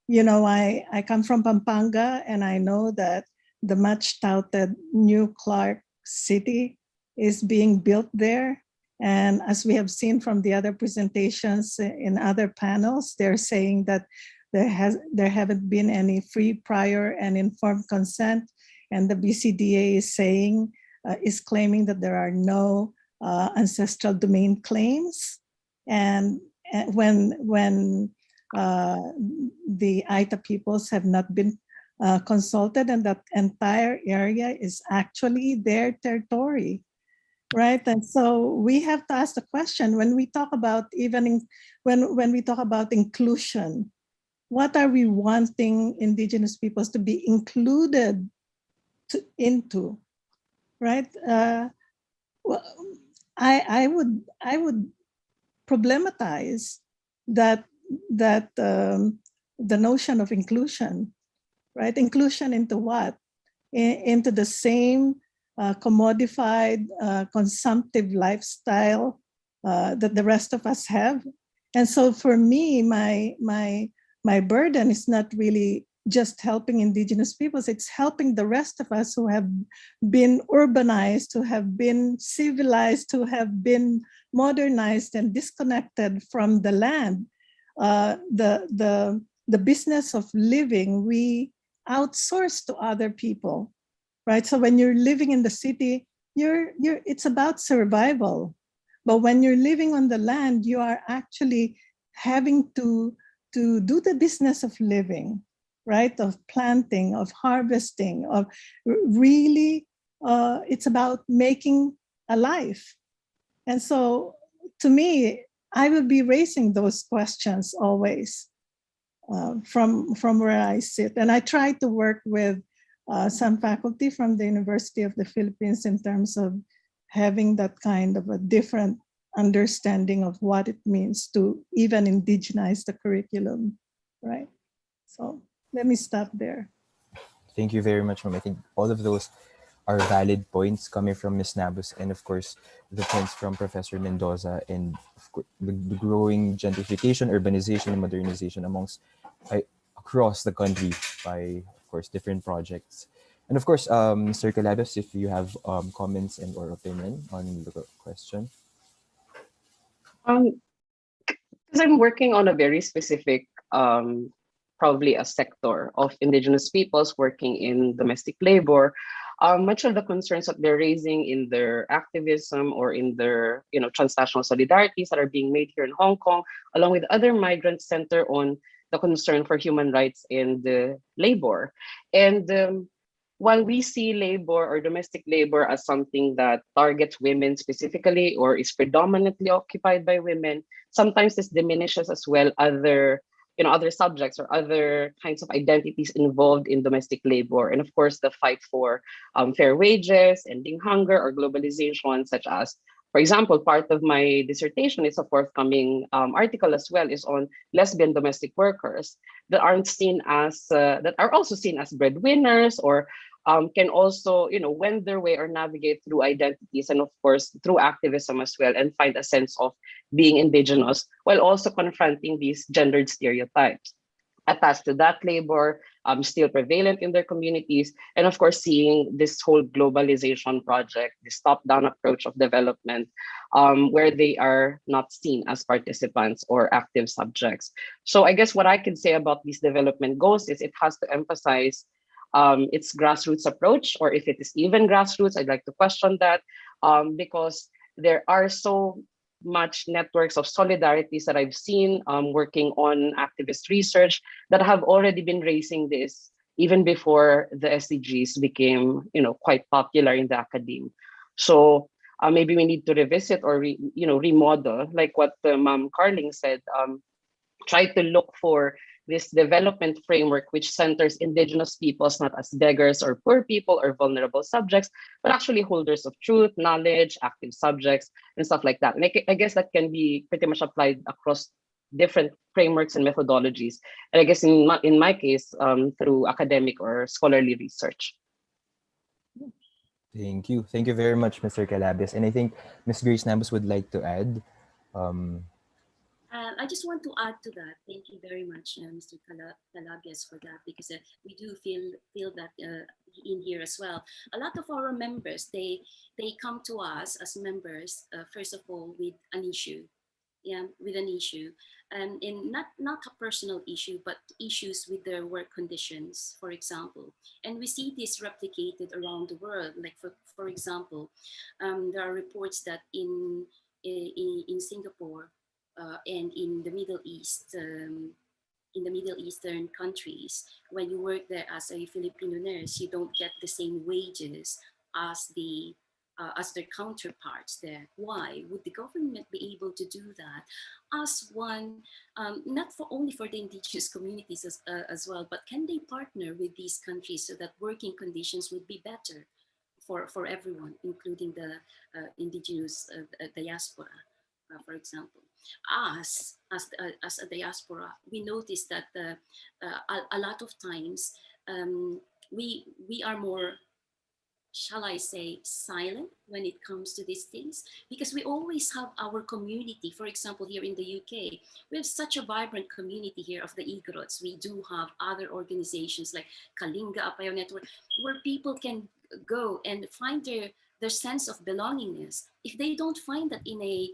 you know, I come from Pampanga, and I know that the much touted new Clark City is being built there. And as we have seen from the other presentations in other panels, they're saying that there haven't been any free, prior, and informed consent. And the BCDA is saying, is claiming that there are no ancestral domain claims. And when the Aita peoples have not been consulted, and that entire area is actually their territory, right? And so we have to ask the question, when we talk about when we talk about inclusion, what are we wanting Indigenous peoples to be included into, right? Well, I would problematize that the notion of inclusion, right? Inclusion into what? Into the same commodified, consumptive lifestyle that the rest of us have. And so for me, my burden is not really just helping Indigenous peoples, it's helping the rest of us who have been urbanized, who have been civilized, who have been modernized and disconnected from the land. The business of living, we outsource to other people, right? So when you're living in the city, it's about survival. But when you're living on the land, you are actually having to do the business of living, right? Of planting, of harvesting, of really, it's about making a life. And so to me, I will be raising those questions always from where I sit. And I try to work with some faculty from the University of the Philippines in terms of having that kind of a different understanding of what it means to even indigenize the curriculum, right? So let me stop there. Thank you very much, ma'am. I think all of those are valid points coming from Ms. Nabus, and of course, the points from Professor Mendoza, and of course, the growing gentrification, urbanization, and modernization across the country by, of course, different projects. And of course, Mr. Calabas, if you have comments and or opinion on the question. Because I'm working on a very specific, probably a sector of Indigenous peoples working in domestic labor. Much of the concerns that they're raising in their activism or in their, transnational solidarities that are being made here in Hong Kong, along with other migrants, center on the concern for human rights and labor. And while we see labor or domestic labor as something that targets women specifically or is predominantly occupied by women, sometimes this diminishes as well other other subjects or other kinds of identities involved in domestic labor, and of course the fight for fair wages, ending hunger, or globalization, such as, for example, part of my dissertation is a forthcoming article as well, is on lesbian domestic workers that aren't seen as that are also seen as breadwinners, or can also, wend their way or navigate through identities, and of course through activism as well, and find a sense of being indigenous while also confronting these gendered stereotypes attached to that labor, still prevalent in their communities, and of course seeing this whole globalization project, this top-down approach of development, where they are not seen as participants or active subjects. So I guess what I can say about these development goals is it has to emphasize its grassroots approach, or if it is even grassroots, I'd like to question that, because there are so much networks of solidarities that I've seen working on activist research that have already been raising this even before the SDGs became, quite popular in the academe. So maybe we need to revisit or remodel, like what Ma'am Carling said. Try to look for this development framework which centers indigenous peoples not as beggars or poor people or vulnerable subjects, but actually holders of truth, knowledge, active subjects, and stuff like that. And I guess that can be pretty much applied across different frameworks and methodologies. And I guess in my case, through academic or scholarly research. Thank you. Thank you very much, Mr. Calabias. And I think Ms. Grace Nambos would like to add. Um, I just want to add to that. Thank you very much, Mr. Calabias, for that, because we do feel that in here as well. A lot of our members, they come to us as members first of all with an issue, yeah, with an issue, and not a personal issue, but issues with their work conditions, for example. And we see this replicated around the world. Like for example, there are reports that in Singapore and in the Middle Eastern countries, when you work there as a Filipino nurse, you don't get the same wages as their counterparts there. Why would the government be able to do that? As one, not for only for the indigenous communities as well, but can they partner with these countries so that working conditions would be better for everyone, including the indigenous diaspora, for example. Us, as a diaspora, we notice that a lot of times we are more, shall I say, silent when it comes to these things, because we always have our community. For example, here in the UK, we have such a vibrant community here of the Igorots. We do have other organizations like Kalinga Apayo Network, where people can go and find their sense of belongingness. If they don't find that in a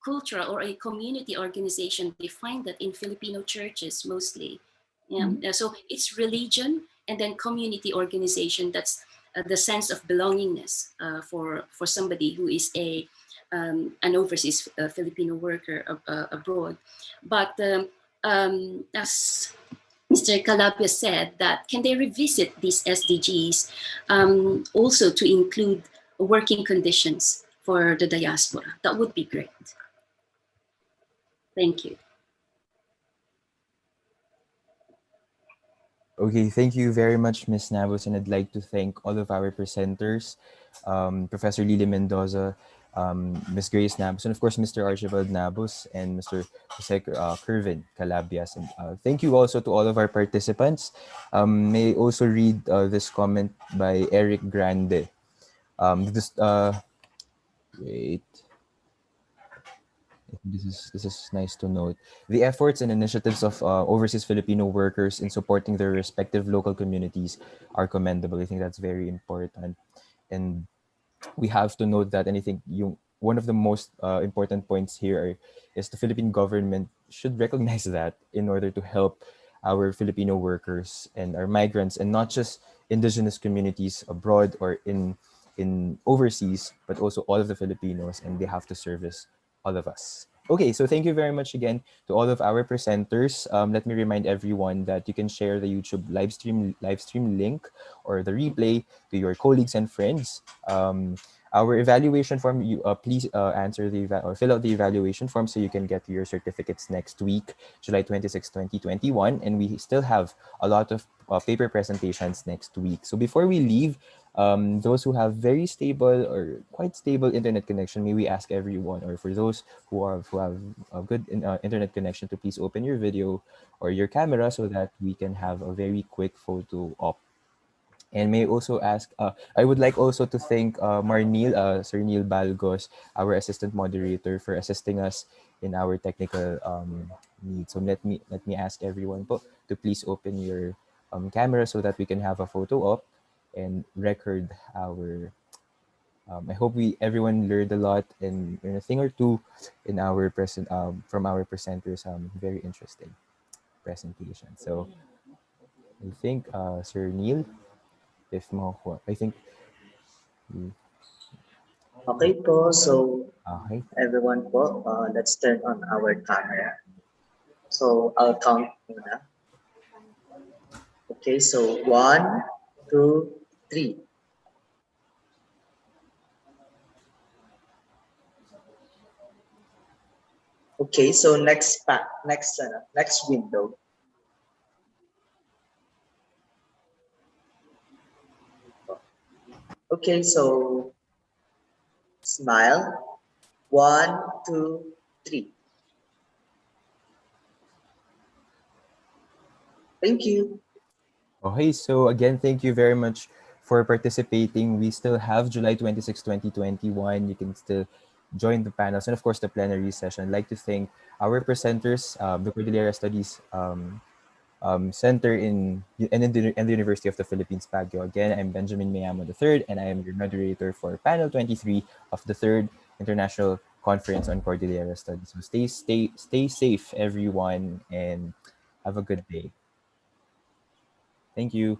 cultural or a community organization, they find that in Filipino churches mostly. Yeah. So it's religion and then community organization. That's the sense of belongingness for somebody who is an overseas Filipino worker abroad. But as Mr. Calabia said, that can they revisit these SDGs also to include working conditions for the diaspora? That would be great. Thank you. Okay, thank you very much, Ms. Navos, and I'd like to thank all of our presenters, Professor Lily Mendoza, Ms. Grace Navos, and of course, Mr. Archibald Navos and Mr. Jose Kervin Calabias. And thank you also to all of our participants. May I also read this comment by Eric Grande. Wait. This is nice to note. The efforts and initiatives of overseas Filipino workers in supporting their respective local communities are commendable. I think that's very important, and we have to note that. And I think one of the most important points here is the Philippine government should recognize that in order to help our Filipino workers and our migrants, and not just indigenous communities abroad or in overseas, but also all of the Filipinos, and they have to service all of us. Okay, so thank you very much again to all of our presenters. Let me remind everyone that you can share the YouTube live stream link or the replay to your colleagues and friends. Our evaluation form, you please answer or fill out the evaluation form so you can get your certificates next week, July 26, 2021. And we still have a lot of paper presentations next week. So before we leave, those who have very stable or quite stable internet connection, may we ask everyone, or for those who have a good internet connection, to please open your video or your camera so that we can have a very quick photo op. And may I also ask, I would like also to thank Marnil, Sir Neil Balgos, our assistant moderator, for assisting us in our technical needs. So let me ask everyone po to please open your camera so that we can have a photo up and record our. I hope we everyone learned a lot and learned a thing or two in our present from our presenters. Very interesting presentation. So I think Sir Neil, if mo, I think. Okay po, so Okay. everyone po, let's turn on our camera. So I'll count muna. Okay, so 1, 2, 3. Okay, so next window. Okay, so smile. 1, 2, 3. Thank you. Okay, so again, thank you very much for participating. We still have July 26, 2021. You can still join the panels and, of course, the plenary session. I'd like to thank our presenters, the Cordillera Studies Center and the University of the Philippines, Baguio. Again, I'm Benjamin Meamo III, and I am your moderator for panel 23 of the third International Conference on Cordillera Studies. So stay safe, everyone, and have a good day. Thank you.